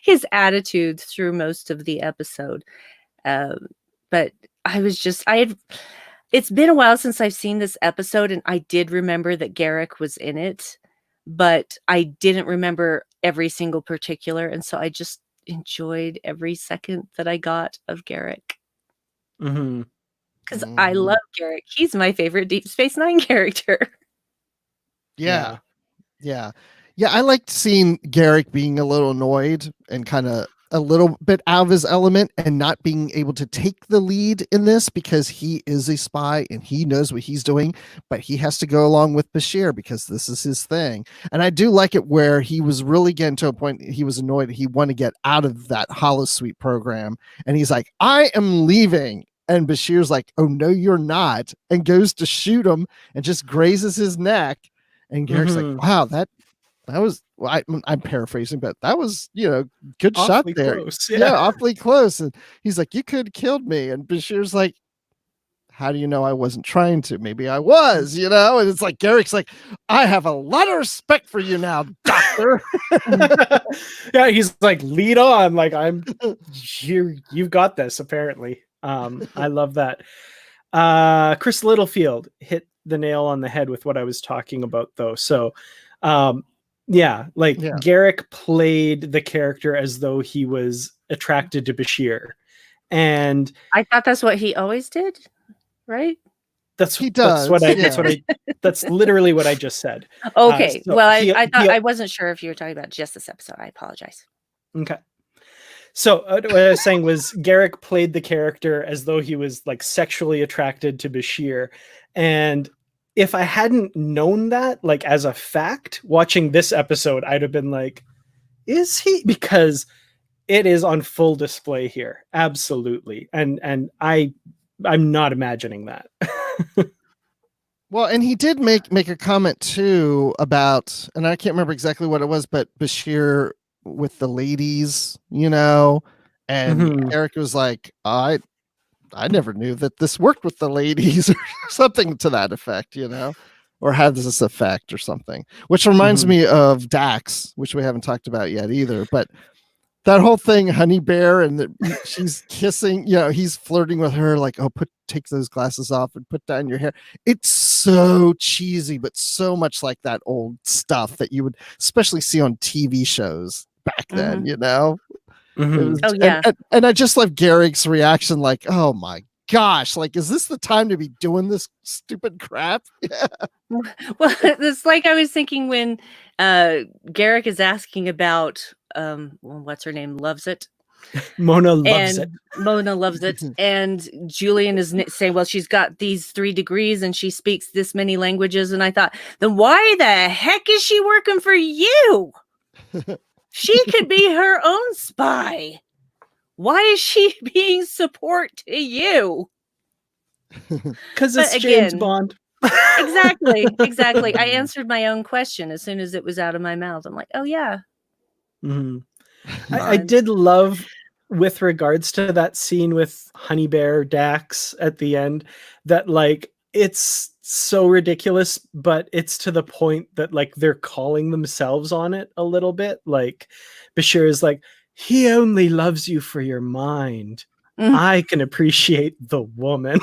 his attitude through most of the episode. But it's been a while since I've seen this episode, and I did remember that Garrick was in it, but I didn't remember every single particular, and so I just enjoyed every second that I got of Garrick. Because I love Garrick. He's my favorite Deep Space Nine character. Yeah. I liked seeing Garrick being a little annoyed and kind of a little bit out of his element and not being able to take the lead in this because he is a spy and he knows what he's doing, but he has to go along with Bashir because this is his thing. And I do like it where he was really getting to a point he was annoyed. He wanted to get out of that holosuite program. And he's like, I am leaving. And Bashir's like, oh, no, you're not. And goes to shoot him and just grazes his neck. And Garrick's like, wow, that was, well, I'm paraphrasing, but that was, good shot there. Close, yeah, awfully close. And he's like, you could have killed me. And Bashir's like, how do you know I wasn't trying to? Maybe I was, you know? And it's like, Garrick's like, I have a lot of respect for you now, doctor. Yeah, he's like, lead on. Like, I'm here. You've got this, apparently. I love that. Chris Littlefield hit the nail on the head with what I was talking about, though. So, Garrick played the character as though he was attracted to Bashir. And I thought that's what he always did. Right? That's literally what I just said. Okay. I wasn't sure if you were talking about just this episode. I apologize. Okay. So what I was saying was Garrick played the character as though he was like sexually attracted to Bashir. And if I hadn't known that, like as a fact, watching this episode, I'd have been like, is he? Because it is on full display here. Absolutely. And I'm not imagining that. Well, and he did make a comment too about, and I can't remember exactly what it was, but Bashir with the ladies, you know, and Eric was like, I never knew that this worked with the ladies or something to that effect, you know, or had this effect or something, which reminds me of Dax, which we haven't talked about yet either, but that whole thing, Honey Bear, and she's kissing, you know, he's flirting with her like, oh, take those glasses off and put down your hair. It's so cheesy, but so much like that old stuff that you would especially see on TV shows back then, you know? And I just love Garrick's reaction, like, oh my gosh, like, is this the time to be doing this stupid crap? Yeah. Well, it's like I was thinking when Garrick is asking about what's her name? Loves it. Mona loves it. Mona loves it. And Julian is saying, well, she's got these 3 degrees and she speaks this many languages. And I thought, then why the heck is she working for you? She could be her own spy. Why is she being support to you? Because it's James Bond. Exactly. I answered my own question as soon as it was out of my mouth. I'm like, oh yeah. I did love, with regards to that scene with Honey Bear Dax at the end, that like it's so ridiculous, but it's to the point that like they're calling themselves on it a little bit. Like Bashir is like, he only loves you for your mind. I can appreciate the woman.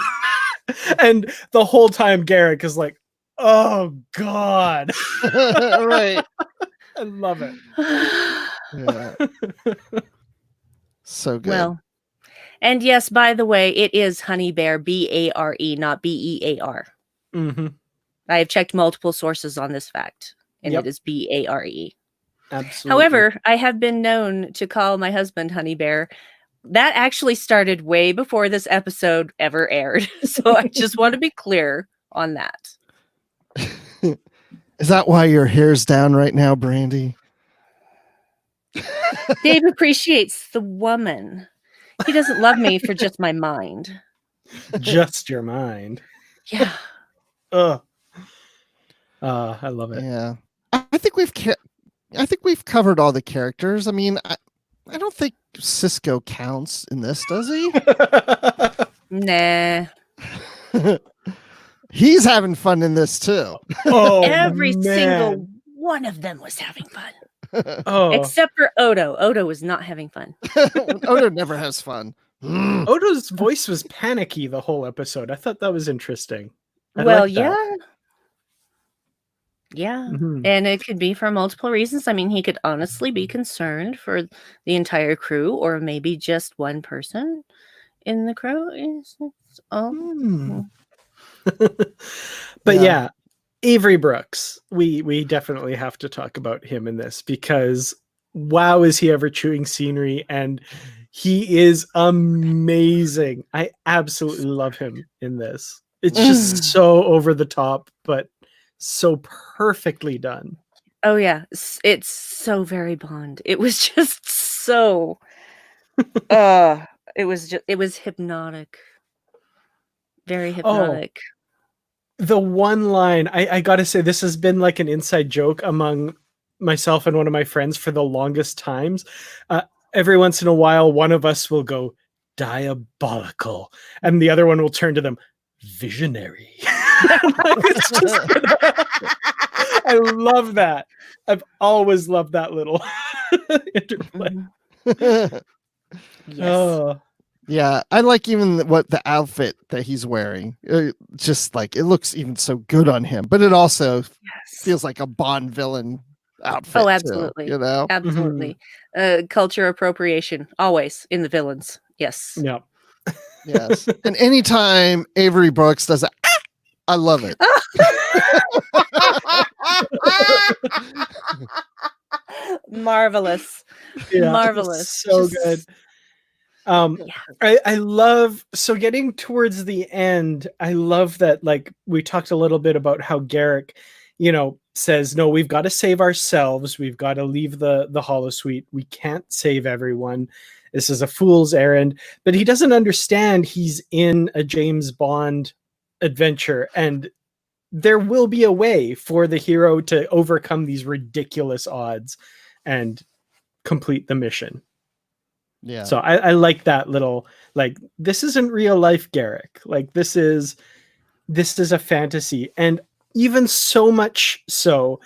And the whole time Garrick is like, oh God. Right. I love it. Yeah. So good. Well, and yes, by the way, it is Honey Bear, Bare, not Bear. I have checked multiple sources on this fact, and it is Bare. Absolutely. However, I have been known to call my husband Honey Bear. That actually started way before this episode ever aired. So I just want to be clear on that. Is that why your hair's down right now, Brandi? Dave appreciates the woman. He doesn't love me for just my mind. Just your mind. Yeah. I love it. Yeah. I think we've covered all the characters. I mean, I don't think Cisco counts in this, does he? Nah. He's having fun in this too. Oh, every single one of them was having fun. Except for Odo. Odo was not having fun. Odo never has fun. Odo's voice was panicky the whole episode. I thought that was interesting. Yeah. And it could be for multiple reasons. I mean, he could honestly be concerned for the entire crew, or maybe just one person in the crew. But yeah, Avery Brooks, we definitely have to talk about him in this, because wow, is he ever chewing scenery, and he is amazing. I absolutely love him in this. It's just so over the top, but so perfectly done. Oh yeah, it's so very Bond. It was just so it was hypnotic. Very hypnotic. The one line, I gotta say, this has been like an inside joke among myself and one of my friends for the longest times. Every once in a while, one of us will go, diabolical, and the other one will turn to them, visionary. I love that. I've always loved that little interplay. Yes. Oh. Yeah, I like even what the outfit that he's wearing. Just like it looks even so good on him, but it also feels like a Bond villain outfit. Oh, absolutely. Too, you know, absolutely. Culture appropriation always in the villains. Yes. Yeah. Yes. And anytime Avery Brooks does it, I love it. Marvelous. Yeah, Marvelous. So good. I love, so getting towards the end, I love that, like, we talked a little bit about how Garrick, says, no, we've got to save ourselves. We've got to leave the holosuite. We can't save everyone. This is a fool's errand. But he doesn't understand he's in a James Bond adventure, and there will be a way for the hero to overcome these ridiculous odds and complete the mission. Yeah. So I like that little, like, this isn't real life, Garrick. Like, this is a fantasy. And even so much so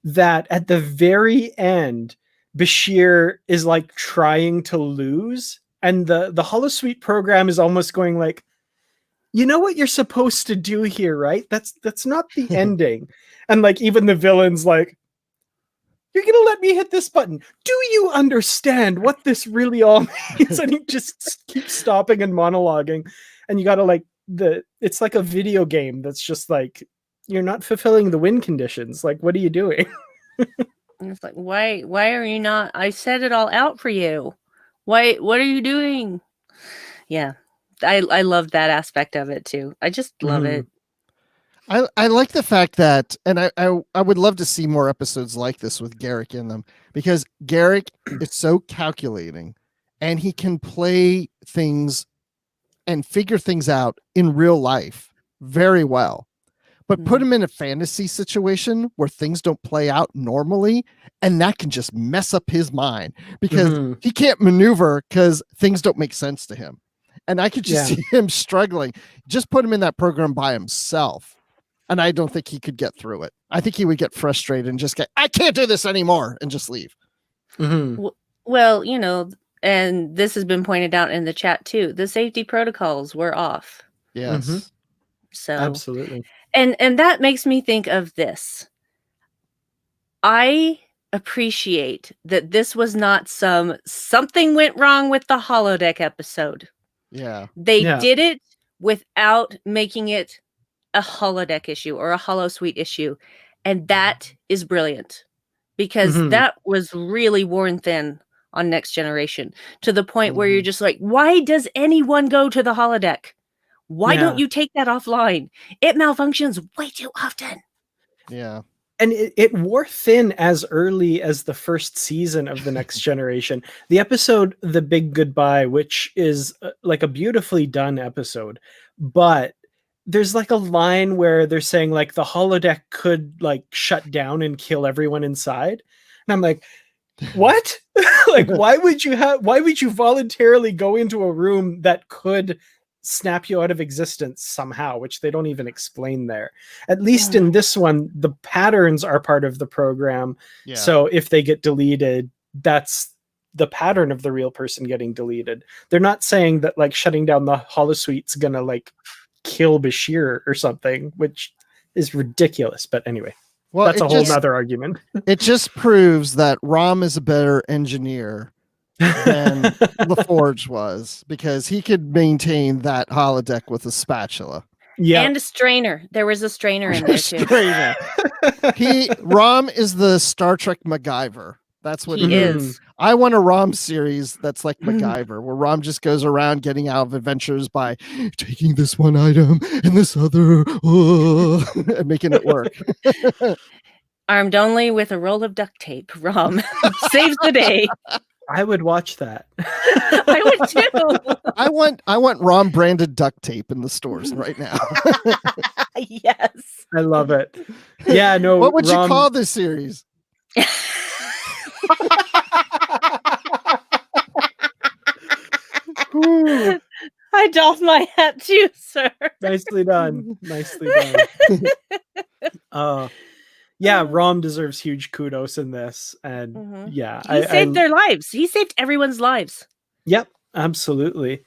that at the very end, Bashir is like trying to lose. And the holosuite program is almost going like, you know what you're supposed to do here, right? That's not the ending. And like, even the villain's like, you're going to let me hit this button. Do you understand what this really all means? And he just keeps stopping and monologuing. And you got to like, it's like a video game that's just like, you're not fulfilling the win conditions. Like, what are you doing? And it's like, why are you not? I set it all out for you. What are you doing? Yeah. I love that aspect of it too. I just love it. I like the fact that, and I would love to see more episodes like this with Garrick in them, because Garrick is so calculating and he can play things and figure things out in real life very well. But put him in a fantasy situation where things don't play out normally, and that can just mess up his mind because he can't maneuver because things don't make sense to him. And I could just see him struggling. Just put him in that program by himself, and I don't think he could get through it. I think he would get frustrated and just get, I can't do this anymore, and just leave. Well, and this has been pointed out in the chat too. The safety protocols were off. Yes. So absolutely. And that makes me think of this. I appreciate that this was not something went wrong with the holodeck episode. Yeah. They did it without making it a holodeck issue or a holosuite issue. And that is brilliant, because that was really worn thin on Next Generation, to the point where you're just like, why does anyone go to the holodeck? Why don't you take that offline? It malfunctions way too often. Yeah. And it wore thin as early as the first season of The Next Generation. The episode, The Big Goodbye, which is like a beautifully done episode, but there's like a line where they're saying like the holodeck could like shut down and kill everyone inside. And I'm like, what? Like, why would you voluntarily go into a room that could snap you out of existence somehow, which they don't even explain there. At least in this one, the patterns are part of the program. Yeah. So if they get deleted, that's the pattern of the real person getting deleted. They're not saying that like shutting down the holosuite's gonna like kill Bashir or something, which is ridiculous. But anyway, that's a whole nother argument. It just proves that Rom is a better engineer than LaForge was, because he could maintain that holodeck with a spatula. Yeah, and a strainer. There was a strainer in there too. Rom is the Star Trek MacGyver. That's what he is. I want a Rom series that's like MacGyver, where Rom just goes around getting out of adventures by taking this one item and this other, and making it work. Armed only with a roll of duct tape, Rom saves the day. I would watch that. I would too. I want Rom branded duct tape in the stores right now. Yes. I love it. Yeah, no. What would you call this series? I doff my hat to you, sir. Nicely done. Nicely done. Yeah, Rom deserves huge kudos in this. And yeah, he saved their lives. He saved everyone's lives. Yep, absolutely.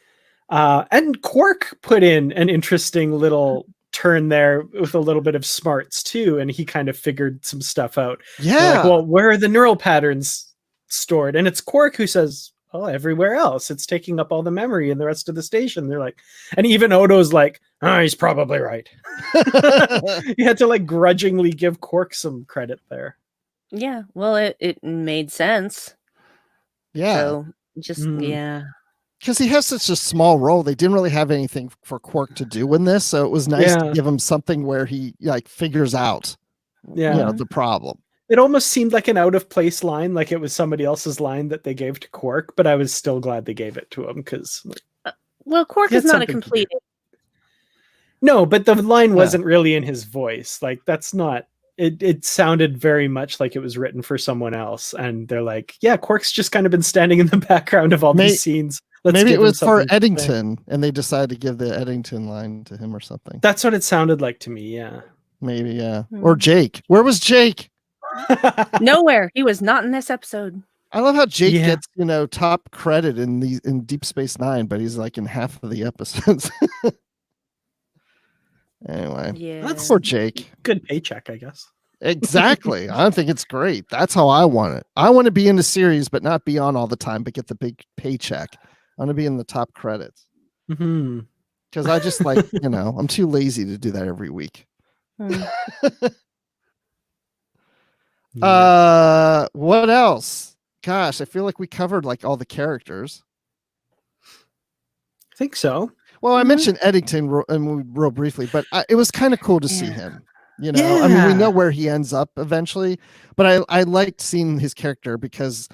And Quark put in an interesting little turn there with a little bit of smarts too, and he kind of figured some stuff out. Yeah. Like, well, where are the neural patterns stored? And it's Quark who says, oh, everywhere else. It's taking up all the memory in the rest of the station. They're like, and even Odo's like, oh, he's probably right. You had to like grudgingly give Quark some credit there. Yeah, well, it made sense. Yeah. So just yeah. Because he has such a small role, they didn't really have anything for Quark to do in this, so it was nice to give him something where he like figures out, the problem. It almost seemed like an out of place line, like it was somebody else's line that they gave to Quark, but I was still glad they gave it to him because. Well, Quark is not a complete. No, but the line wasn't really in his voice. Like that's not. It sounded very much like it was written for someone else, and they're like, "Yeah, Quark's just kind of been standing in the background of all these scenes." Maybe it was for Eddington, and they decided to give the Eddington line to him or something. That's what it sounded like to me. Yeah, maybe. Yeah, or Jake. Where was Jake? Nowhere. He was not in this episode. I love how Jake gets top credit in Deep Space Nine, but he's like in half of the episodes. Anyway, that's for Jake. Good paycheck, I guess. Exactly. I think it's great. That's how I want it. I want to be in the series, but not be on all the time, but get the big paycheck. I want to be in the top credits. Because I just like, I'm too lazy to do that every week. What else? Gosh, I feel like we covered like all the characters. I think so. Well, I mentioned Eddington real briefly, but it was kind of cool to see him. I mean, we know where he ends up eventually, but I liked seeing his character because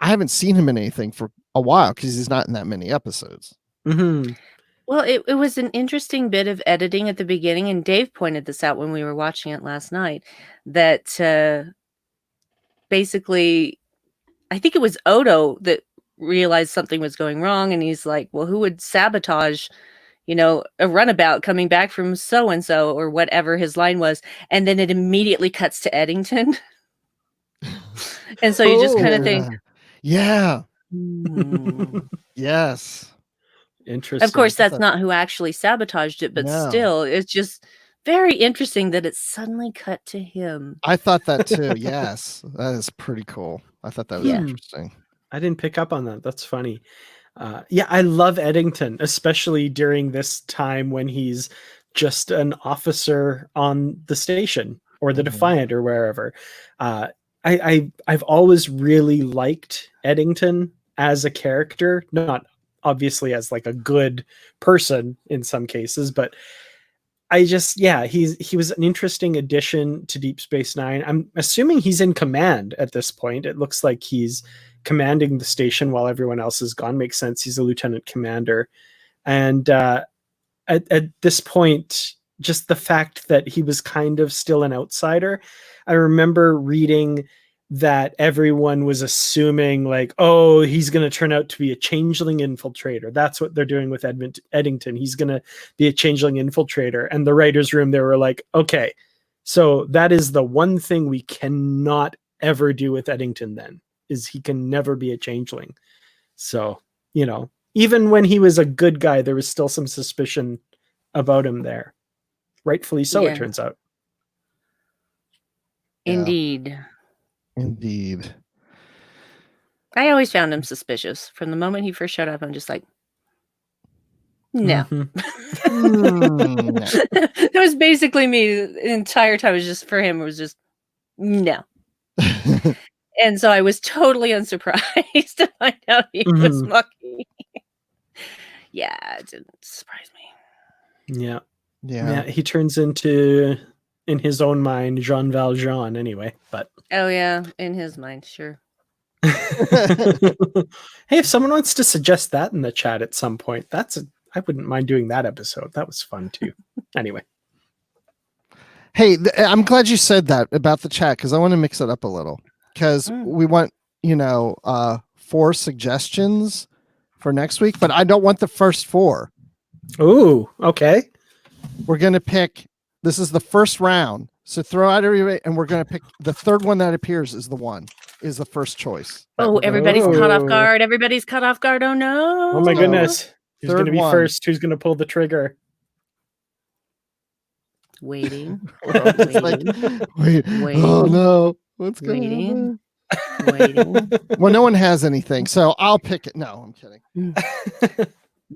I haven't seen him in anything for a while because he's not in that many episodes. Well, it was an interesting bit of editing at the beginning, and Dave pointed this out when we were watching it last night, that basically, I think it was Odo that realized something was going wrong, and he's like, well, who would sabotage a runabout coming back from so-and-so or whatever his line was, and then it immediately cuts to Eddington. And so you just kind of think, yes, interesting. Of course, that's not who actually sabotaged it, but still, it's just very interesting that it's suddenly cut to him. I thought that too. Yes, that is pretty cool. I thought that was interesting. I didn't pick up on that. That's funny. I love Eddington, especially during this time when he's just an officer on the station or the Defiant or wherever. I've always really liked Eddington as a character, not obviously as like a good person in some cases, but I just, he was an interesting addition to Deep Space Nine. I'm assuming he's in command at this point. It looks like he's commanding the station while everyone else is gone. Makes sense. He's a lieutenant commander. And at this point, just the fact that he was kind of still an outsider. I remember reading that everyone was assuming like, oh, he's going to turn out to be a changeling infiltrator. That's what they're doing with Eddington. He's going to be a changeling infiltrator. And the writer's room, they were like, okay, so that is the one thing we cannot ever do with Eddington then, is he can never be a changeling. So, even when he was a good guy, there was still some suspicion about him there. Rightfully so, it turns out. Indeed. Indeed. I always found him suspicious. From the moment he first showed up, I'm just like, no. It was basically me the entire time. It was just for him. It was just no. And so I was totally unsurprised to find out he was mucky. It didn't surprise me. Yeah. He turns into, in his own mind, Jean Valjean anyway. But in his mind, sure. Hey, if someone wants to suggest that in the chat at some point, I wouldn't mind doing that episode. That was fun too. Anyway. Hey, I'm glad you said that about the chat, because I want to mix it up a little. Because we want, 4 suggestions for next week, but I don't want the first 4. Ooh, okay. We're going to pick, this is the first round. So throw out everybody, and we're going to pick the third one that appears is the first choice. Oh, everybody's caught off guard. Everybody's caught off guard. Oh no. Oh my goodness. Who's going to be one. first? Who's going to pull the trigger? Waiting. Wait. Oh no. What's going on? Waiting. Well, no one has anything, so I'll pick it. No, I'm kidding.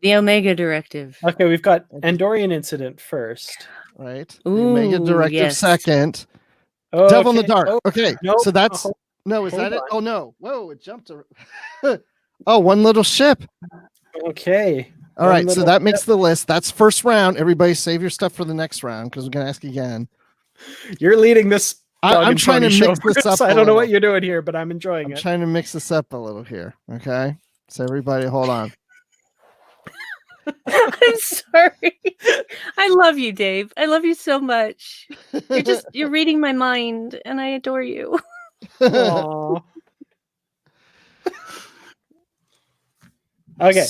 The Omega Directive. Okay, we've got Andorian Incident first. Right. The Omega Directive second. Oh, Devil in the Dark. Okay. Nope. So that's no, is that it? Oh no. Whoa, it jumped. Oh, one little ship. Okay. All right, so that makes the list. That's first round. Everybody save your stuff for the next round because we're going to ask again. You're leading this. I'm trying to mix this up. I don't know what you're doing here, but I'm enjoying it. I'm trying to mix this up a little here. Okay. So everybody hold on. I'm sorry. I love you, Dave. I love you so much. You're reading my mind and I adore you. Aww. Okay.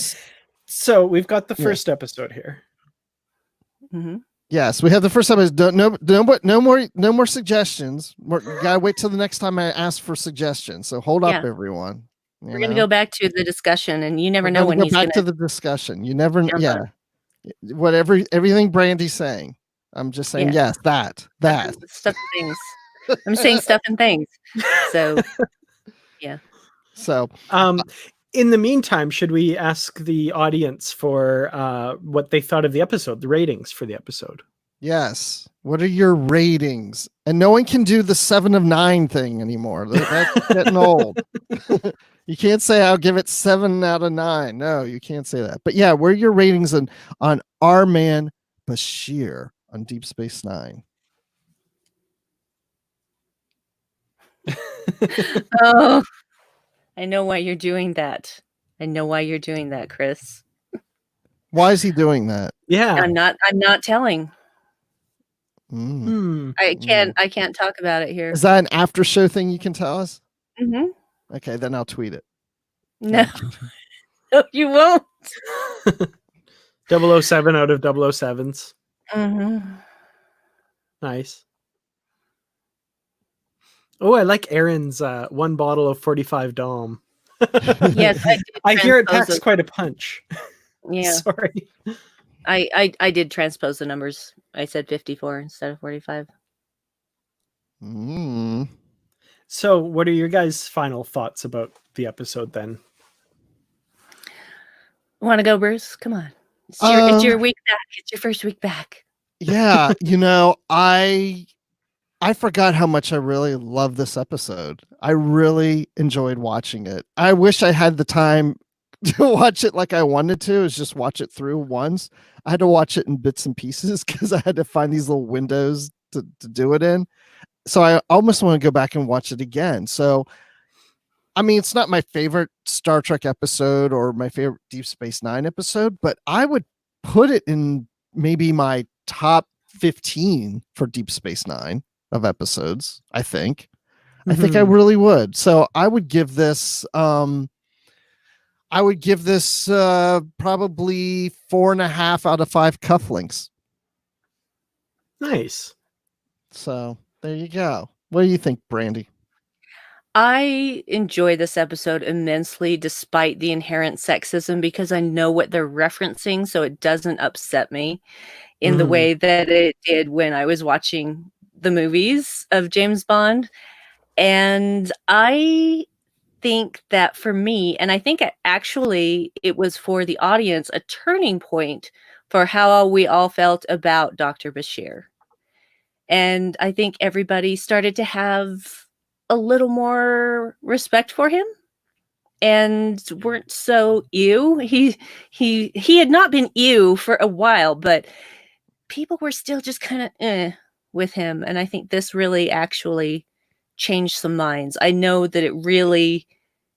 So we've got the first episode here. Mm-hmm. Yes, we have the first episode. No more suggestions. You gotta wait till the next time I ask for suggestions. So hold up, everyone. We're gonna go back to the discussion, and you never know when he's back to the discussion. You never, whatever everything Brandy's saying. I'm just saying yes. That stuff and things. I'm saying stuff and things. So yeah. So in the meantime, should we ask the audience for what they thought of the episode, the ratings for the episode? Yes. What are your ratings? And no one can do the 7 of 9 thing anymore. That's getting old. You can't say I'll give it 7 out of 9. No, you can't say that. But yeah, what are your ratings on our Man Bashir on Deep Space Nine? Oh, I know why you're doing that. I know why you're doing that, Chris. Why is he doing that? Yeah, I'm not telling. I can't talk about it here. Is that an after show thing you can tell us? Mm-hmm. Okay, then I'll tweet it. No, no, you won't. 007 out of 007s. Mm-hmm. Nice. Oh, I like Aaron's one bottle of 45 Dom. Yes, I hear it packs quite a punch. Yeah. Sorry. I did transpose the numbers. I said 54 instead of 45. So what are your guys' final thoughts about the episode then? Want to go, Bruce? Come on. It's your week back. It's your first week back. Yeah, I forgot how much I really love this episode. I really enjoyed watching it. I wish I had the time to watch it like I wanted to, is just watch it through once. I had to watch it in bits and pieces because I had to find these little windows to do it in. So I almost want to go back and watch it again. So, I mean, it's not my favorite Star Trek episode or my favorite Deep Space Nine episode, but I would put it in maybe my top 15 for Deep Space Nine of episodes. I think I really would. So I would give this probably 4.5 out of 5 cufflinks. Nice. So there you go. What do you think, Brandi? I enjoy this episode immensely despite the inherent sexism because I know what they're referencing, so it doesn't upset me in the way that it did when I was watching the movies of James Bond. And I think that for me, and I think it was for the audience, a turning point for how we all felt about Dr. Bashir. And I think everybody started to have a little more respect for him and weren't so ew. He had not been ew for a while, but people were still just kind of with him. And I think this really actually changed some minds. I know that it really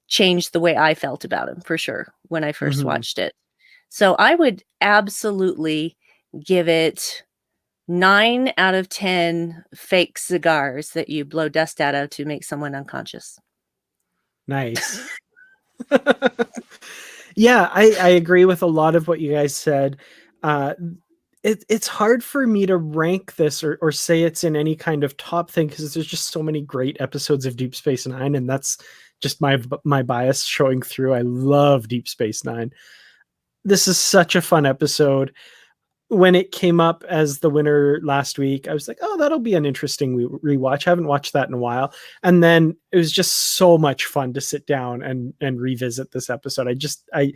changed the way I felt about him for sure when I first watched it. So I would absolutely give it 9 out of 10 fake cigars that you blow dust out of to make someone unconscious. Nice. Yeah, I agree with a lot of what you guys said. It's hard for me to rank this or say it's in any kind of top thing, because there's just so many great episodes of Deep Space Nine, and that's just my bias showing through. I love Deep Space Nine. This is such a fun episode. When it came up as the winner last week, I was like, oh, that'll be an interesting rewatch. I haven't watched that in a while. And then it was just so much fun to sit down and revisit this episode. I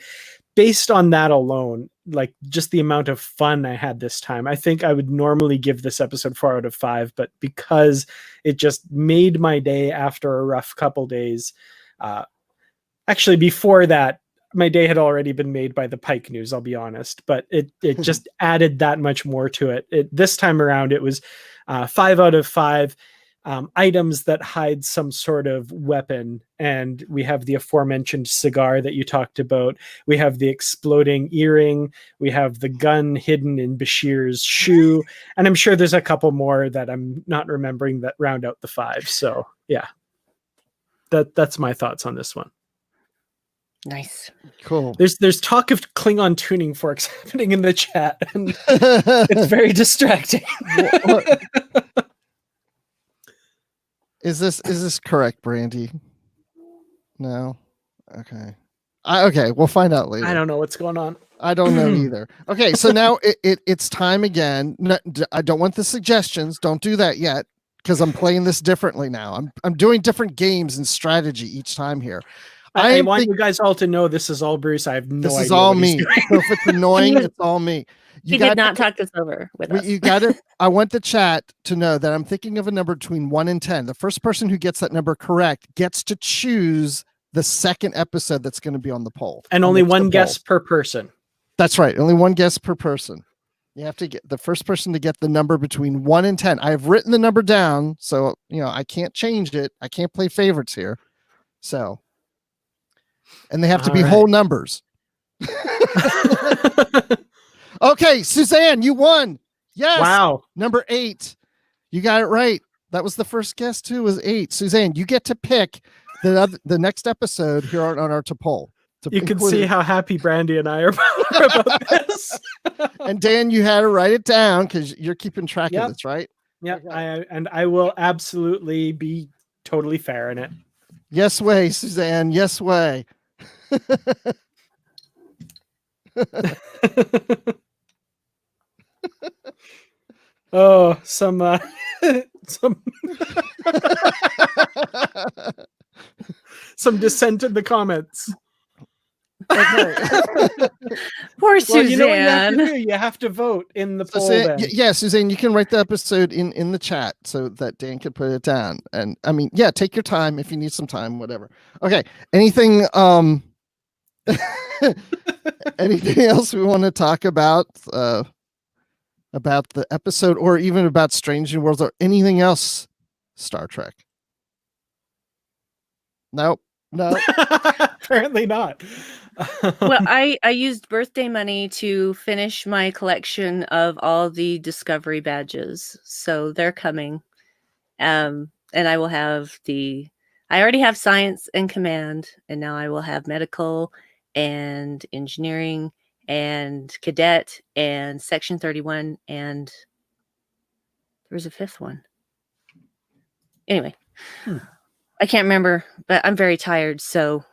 based on that alone, like just the amount of fun I had this time, I think I would normally give this episode 4 out of 5, but because it just made my day after a rough couple days. Actually, before that, my day had already been made by the Pike news, I'll be honest, but it just added that much more to it. This time around, it was 5 out of 5 items that hide some sort of weapon. And we have the aforementioned cigar that you talked about. We have the exploding earring. We have the gun hidden in Bashir's shoe. And I'm sure there's a couple more that I'm not remembering that round out the 5. So yeah, that's my thoughts on this one. Nice. Cool. There's talk of Klingon tuning forks happening in the chat, and it's very distracting. Is this correct, Brandi? No. Okay. Okay, we'll find out later. I don't know what's going on. I don't know either. Okay, so now it's time again. No, I don't want the suggestions. Don't do that yet, because I'm playing this differently now. I'm doing different games and strategy each time here. I want you guys all to know this is all Bruce. I have no idea. This is all me. So if it's annoying, it's all me. You did not talk this over with us. You got it. I want the chat to know that I'm thinking of a number between 1 and 10. The first person who gets that number correct gets to choose the second episode that's going to be on the poll. And only one guess per person. That's right. Only one guess per person. You have to get the first person to get the number between 1 and 10. I've written the number down, so I can't change it. I can't play favorites here. So, and they have to be whole numbers. Okay, Suzanne, you won. Yes. Wow. Number 8. You got it right. That was the first guess too, was 8. Suzanne, you get to pick the next episode here on our poll. You can see how happy Brandi and I are about this. And Dan, you had to write it down because you're keeping track of this, right? Yeah, I will absolutely be totally fair in it. Yes way, Suzanne. Yes way. Oh, some some dissent in the comments. Okay. Poor Suzanne. You know what you have to do? You have to vote in the poll. Yeah, Suzanne, you can write the episode in the chat so that Dan can put it down. And I mean, yeah, take your time if you need some time, whatever. Okay. Anything anything else we want to talk about the episode, or even about Strange New Worlds, or anything else Star Trek? Nope. No. Apparently not. Well, I used birthday money to finish my collection of all the Discovery badges, so they're coming. And I will have I already have Science and Command, and now I will have Medical and Engineering and Cadet and Section 31, and there was a 5th one. Anyway, I can't remember, but I'm very tired, so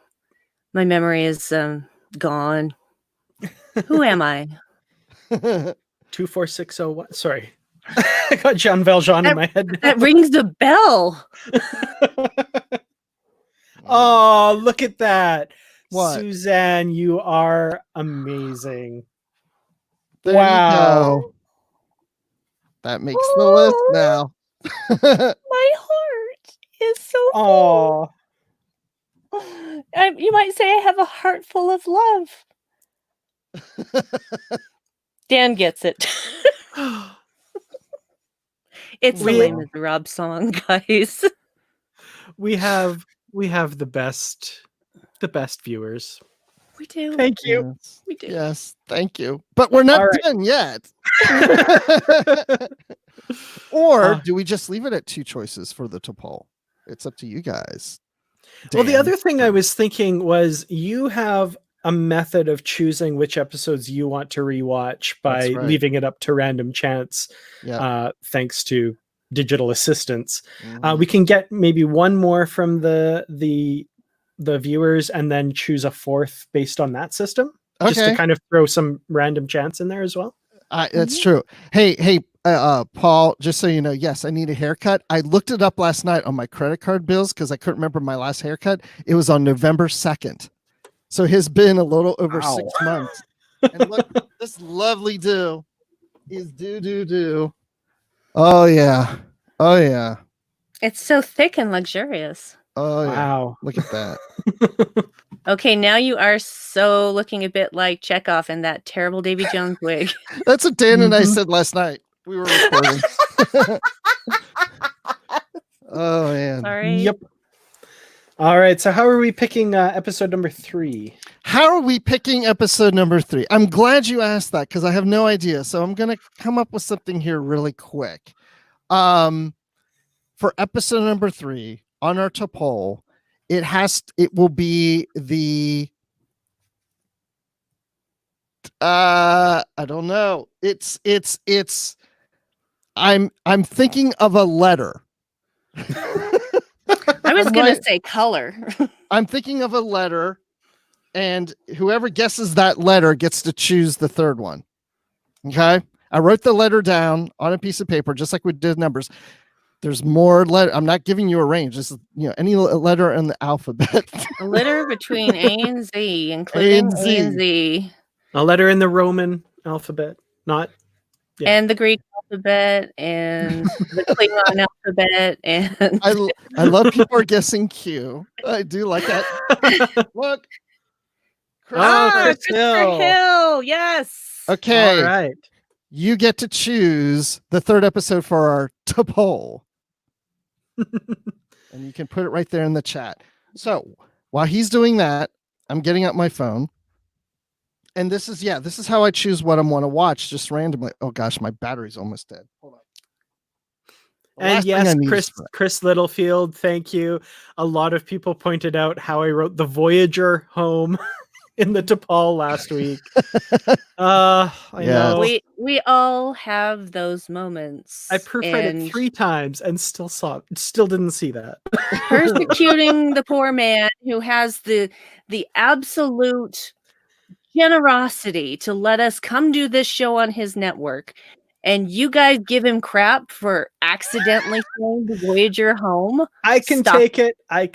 my memory is gone. Who am I? 24601. Sorry. I got Jean Valjean in my head. That rings the bell. Oh, look at that. What? Suzanne, you are amazing. There wow. You go. That makes the list now. My heart is so full. You might say I have a heart full of love. Dan gets it. It's the Lame as Rob song, guys. We have the best viewers. We do. Thank you. Yes. We do. Yes, thank you. But we're not done yet. Or do we just leave it at 2 choices for the poll? It's up to you guys. Dan. Well, the other thing I was thinking was you have a method of choosing which episodes you want to rewatch by leaving it up to random chance. Thanks to digital assistants. We can get maybe one more from the viewers and then choose a fourth based on that system. Just to kind of throw some random chance in there as well. That's true. Hey, Paul, just so you know, yes, I need a haircut. I looked it up last night on my credit card bills because I couldn't remember my last haircut. It was on November 2nd. So it's been a little over 6 months. And look, this lovely do is do. Oh, yeah. Oh, yeah. It's so thick and luxurious. Oh, yeah. Wow. Look at that. Okay, now you are so looking a bit like Chekhov in that terrible Davy Jones wig. That's what Dan and I said last night. We were recording. Oh, man. Sorry. Yep. All right. So how are we picking episode number 3? How are we picking episode number 3? I'm glad you asked that because I have no idea. So I'm going to come up with something here really quick. For episode number 3 on our poll, it will be the I don't know. I'm thinking of a letter. I was going to say color. I'm thinking of a letter, and whoever guesses that letter gets to choose the third one. Okay? I wrote the letter down on a piece of paper, just like we did numbers. There's more letter. I'm not giving you a range. This is, any letter in the alphabet. A letter between A and Z, including A and Z. A letter in the Roman alphabet, not. Yeah. And the Greek alphabet and the Klingon alphabet. And I love people are guessing Q. I do like that. Look. Christopher Hill. Yes. Okay. All right. You get to choose the third episode for our poll. And you can put it right there in the chat. So while he's doing that, I'm getting up my phone. And this is how I choose what I want to watch just randomly. Oh gosh, my battery's almost dead. Hold on. And yes, Chris Littlefield, thank you. A lot of people pointed out how I wrote the Voyager home in the T'Pol last week. I know. We all have those moments. I proofread it 3 times and still didn't see that. Persecuting the poor man who has the absolute generosity to let us come do this show on his network, and you guys give him crap for accidentally saying the Voyager home. I can take it. I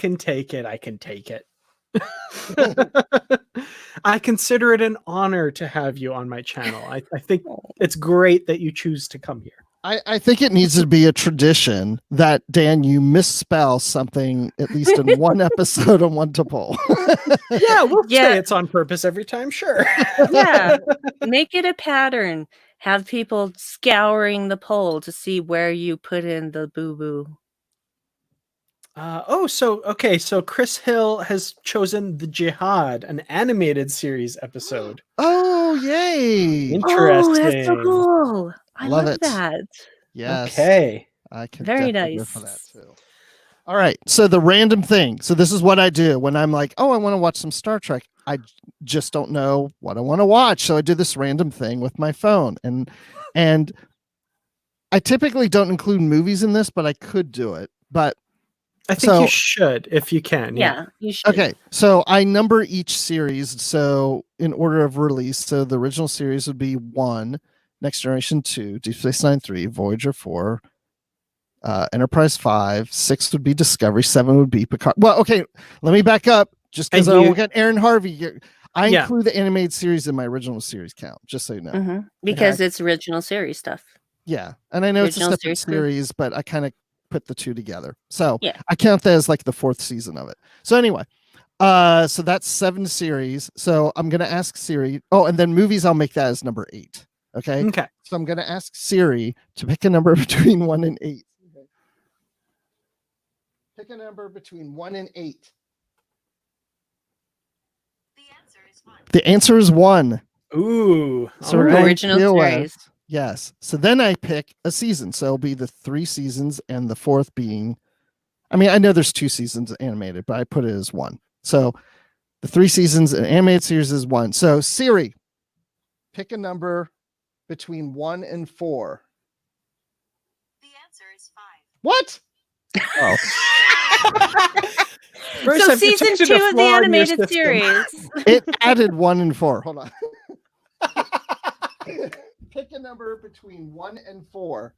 consider it an honor to have you on my channel. I think it's great that you choose to come here. I think it needs to be a tradition that, Dan, you misspell something at least in one episode on one poll. Yeah, we'll say it's on purpose every time. Sure. Yeah. Make it a pattern. Have people scouring the poll to see where you put in the boo-boo. So Chris Hill has chosen The Jihad, an animated series episode. Oh, yay. Interesting. Oh, that's so cool. I love it. that. Yes. Okay. I can very nice nice for that too. All right. So the random thing. So this is what I do when I'm like, oh, I want to watch some Star Trek. I just don't know what I want to watch. So I do this random thing with my phone. And I typically don't include movies in this, but I could do it. But I think you should if you can. Yeah, you should. Okay. So I number each series. So in order of release. So the original series would be 1, Next Generation 2, Deep Space Nine 3, Voyager 4, Enterprise 5, 6 would be Discovery, 7 would be Picard. Well, okay, let me back up just because I don't look at Aaron Harvey. I include the animated series in my original series count, just so you know. Mm-hmm. Because it's original series stuff. Yeah. And I know original it's a separate series, but I kind of put the two together. So I count that as like the 4th season of it. So anyway, so that's 7 series. So I'm going to ask Siri. Oh, and then movies, I'll make that as number 8. Okay. So I'm going to ask Siri to pick a number between 1 and 8. Okay. Pick a number between 1 and 8. The answer is 1. Ooh. So original series. Yes. So then I pick a season. So it'll be the 3 seasons and the 4th being, I mean, I know there's 2 seasons animated, but I put it as 1. So The 3 seasons and animated series is 1. So Siri, pick a number between 1 and 4. The answer is 5. What? Oh. Bruce, So I've season detected 2 a of the flaw in your animated system. series. It added 1 and 4. Hold on. Pick a number between 1 and 4.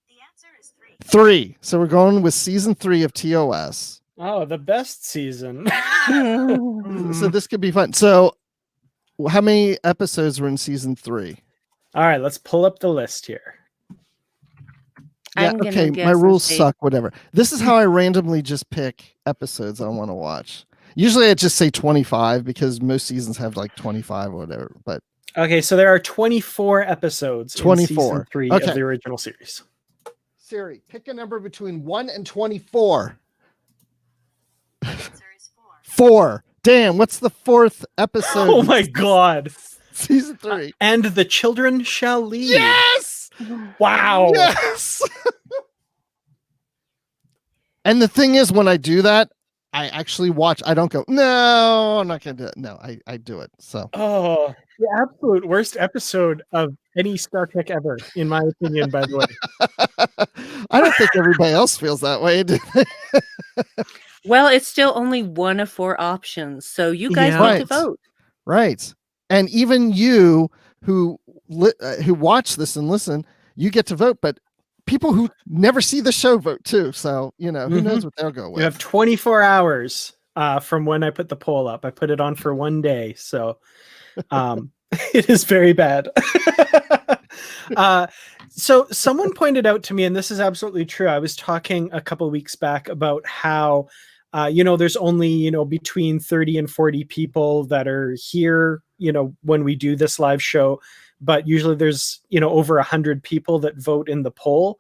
The answer is 3. 3. So we're going with season 3 of TOS. Oh, the best season. So this could be fun. So how many episodes were in season 3? All right, let's pull up the list here. Yeah, I'm gonna okay, guess my and rules say- suck, whatever. This is how I randomly just pick episodes I want to watch. Usually I just say 25 because most seasons have like 25 or whatever, but Okay, so there are 24 episodes 24. in season 3 Okay. of the original series. Siri, pick a number between 1 and 24. The answer is 4. 4. Damn, what's the 4th episode? Oh my god. Season 3. And the children shall lead. Yes! Wow. Yes! And the thing is, when I do that, I actually watch. I don't go, no, I'm not going to do it. No, I do it. So, Oh, the absolute worst episode of any Star Trek ever, in my opinion, by the way. I don't think everybody else feels that way. Do they? Well, it's still only 1 of 4 options, so you guys Yeah. get Right. to vote. Right. And even you who watch this and listen, you get to vote, but people who never see the show vote too. So, who knows what they'll go with. You have 24 hours from when I put the poll up. I put it on for 1 day, so it is very bad. So someone pointed out to me, and this is absolutely true. I was talking a couple weeks back about how there's only between 30 and 40 people that are here when we do this live show, but usually there's over 100 people that vote in the poll.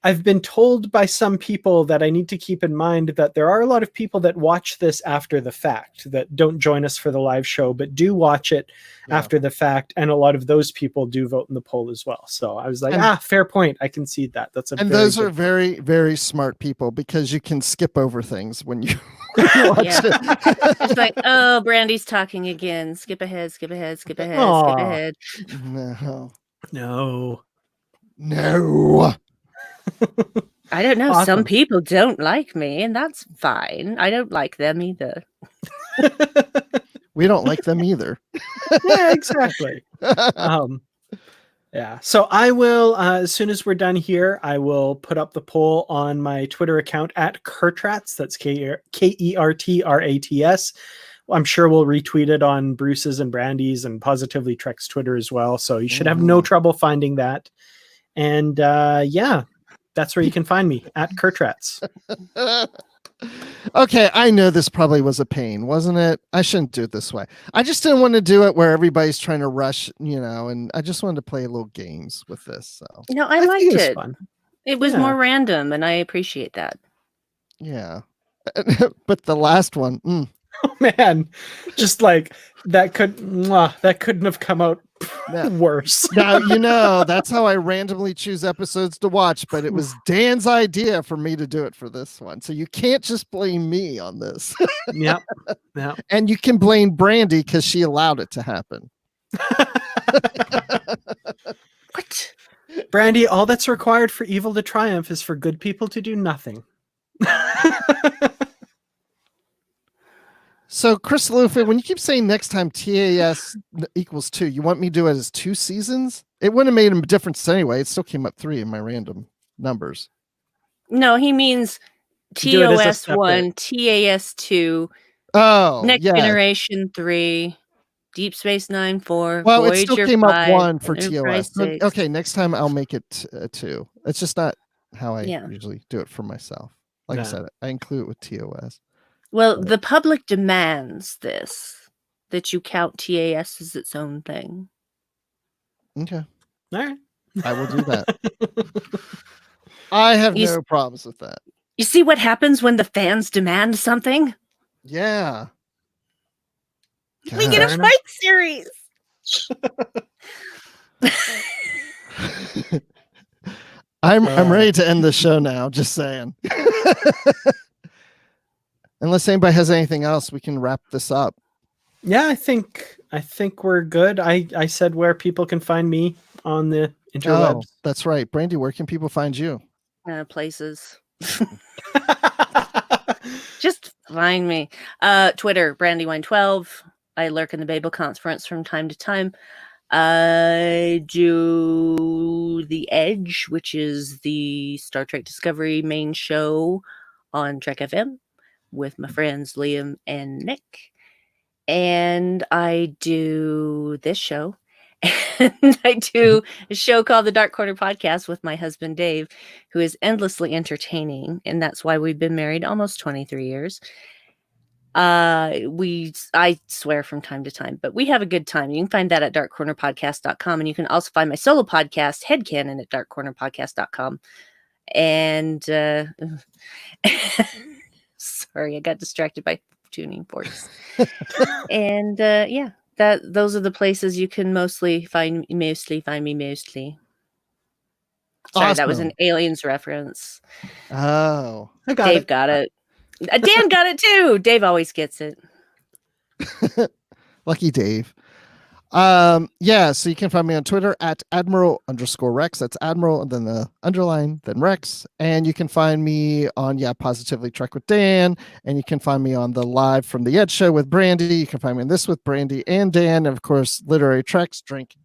I've been told by some people that I need to keep in mind that there are a lot of people that watch this after the fact, that don't join us for the live show, but do watch it after the fact. And a lot of those people do vote in the poll as well. So I was like, fair point. I concede that. Those are very, very smart people because you can skip over things when you watch it. It's like, oh, Brandi's talking again. Skip ahead, skip ahead, skip ahead, skip ahead. No. I don't know. Awesome. Some people don't like me, and that's fine. I don't like them either. We don't like them either. Yeah, exactly. Yeah. So I will, as soon as we're done here, I will put up the poll on my Twitter account at Kertrats. That's KERTRATS. I'm sure we'll retweet it on Bruce's and Brandi's and Positively Trek's Twitter as well. So you should have no trouble finding that. And that's where you can find me, at Kertrats. Okay, I know this probably was a pain, wasn't it? I shouldn't do it this way. I just didn't want to do it where everybody's trying to rush, and I just wanted to play little games with this. So I liked think it. Fun. It was more random, and I appreciate that. Yeah. But the last one, Oh man, just like that couldn't have come out worse. Now, that's how I randomly choose episodes to watch, but it was Dan's idea for me to do it for this one. So you can't just blame me on this. Yep. And you can blame Brandi because she allowed it to happen. What? Brandi, all that's required for evil to triumph is for good people to do nothing. So, Chris Luffy, when you keep saying next time TAS equals 2, you want me to do it as 2 seasons? It wouldn't have made a difference anyway. It still came up 3 in my random numbers. No, he means Do it as a TOS 1, TAS 2, Oh, Next Generation 3, Deep Space Nine 4, well, Voyager it still 5, came up 1 for Enterprise TOS. 6. Okay, next time I'll make it 2. It's just not how I usually do it for myself. Like I said, I include it with TOS. Well, the public demands that you count TAS as its own thing. Okay. All right. I will do that. I have no problems with that. You see what happens when the fans demand something? Yeah. We get a fight series. I'm ready to end the show now, just saying. Unless anybody has anything else, we can wrap this up. Yeah, I think we're good. I said where people can find me on the interwebs. Oh, that's right. Brandi, where can people find you? Places. Just find me. Twitter, Brandywine12. I lurk in the Babel conference from time to time. I do The Edge, which is the Star Trek Discovery main show on Trek FM with my friends Liam and Nick. And I do this show. And I do a show called The Dark Corner Podcast with my husband, Dave, who is endlessly entertaining. And that's why we've been married almost 23 years. I swear from time to time, but we have a good time. You can find that at darkcornerpodcast.com. And you can also find my solo podcast, Headcanon, at darkcornerpodcast.com. And sorry, I got distracted by tuning forks. And yeah, those are the places you can mostly find me. Sorry, Awesome. That was an Aliens reference. Oh, Dave got it. Dan got it too. Dave always gets it. Lucky Dave. Yeah, so you can find me on Twitter at Admiral_Rex. That's Admiral and then the underline, then Rex. And you can find me on Positively Trek with Dan. And you can find me on the Live from the Edge show with Brandi. You can find me on this with Brandi and Dan. And of course, Literary Treks Drink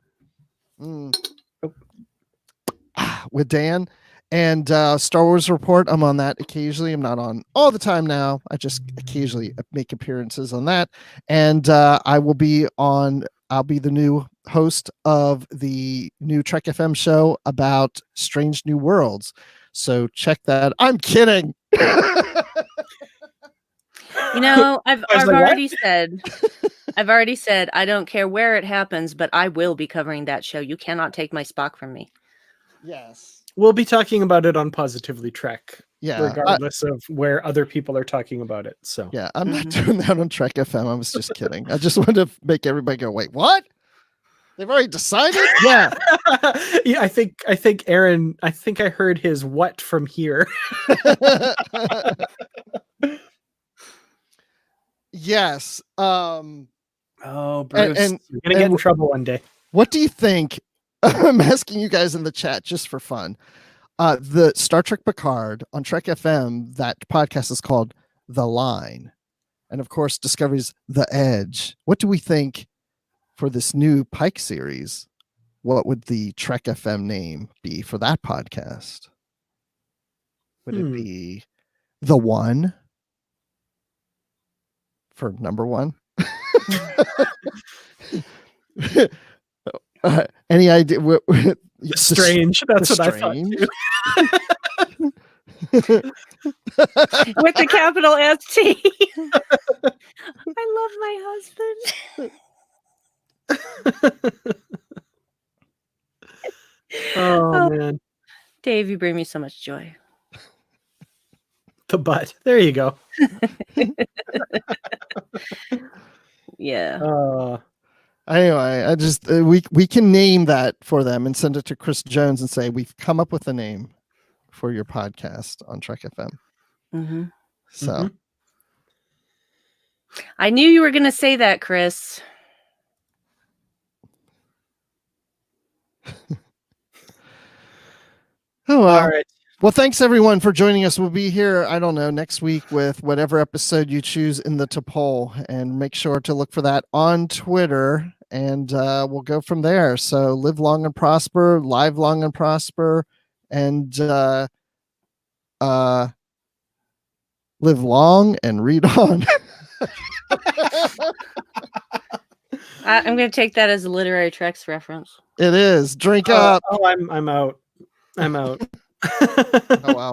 with Dan. And Star Wars Report, I'm on that occasionally. I'm not on all the time now. I just occasionally make appearances on that. And I'll be the new host of the new Trek FM show about Strange New Worlds. So check that. I'm kidding. I've already said I don't care where it happens, but I will be covering that show. You cannot take my Spock from me. Yes. We'll be talking about it on Positively Trek. Yeah. Regardless of where other people are talking about it. So yeah, I'm not doing that on Trek FM. I was just kidding. I just wanted to make everybody go, wait, what? They've already decided? Yeah. Yeah, I think Aaron, I heard his what from here. Yes. Oh, Bruce, and you're gonna get in trouble one day. What do you think? I'm asking you guys in the chat just for fun. The Star Trek Picard on Trek FM, that podcast is called The Line. And of course, Discovery's The Edge. What do we think for this new Pike series? What would the Trek FM name be for that podcast? Would it be The One for number one? Any idea? Strange. That's what Strange. I thought too. With the capital ST. I love my husband. Oh man, Dave, you bring me so much joy. The butt. There you go. Yeah. Anyway, I just we can name that for them and send it to Chris Jones and say we've come up with a name for your podcast on Trek FM. Mm-hmm. So I knew you were going to say that, Chris. Oh, well. All right. Well, thanks everyone for joining us. We'll be here, I don't know, next week with whatever episode you choose in the poll, and make sure to look for that on Twitter, and we'll go from there. So live long and prosper, live long and prosper, and live long and read on. I'm going to take that as a Literary Treks reference. It is. Drink up. Oh, I'm out. I'm out. Oh, wow.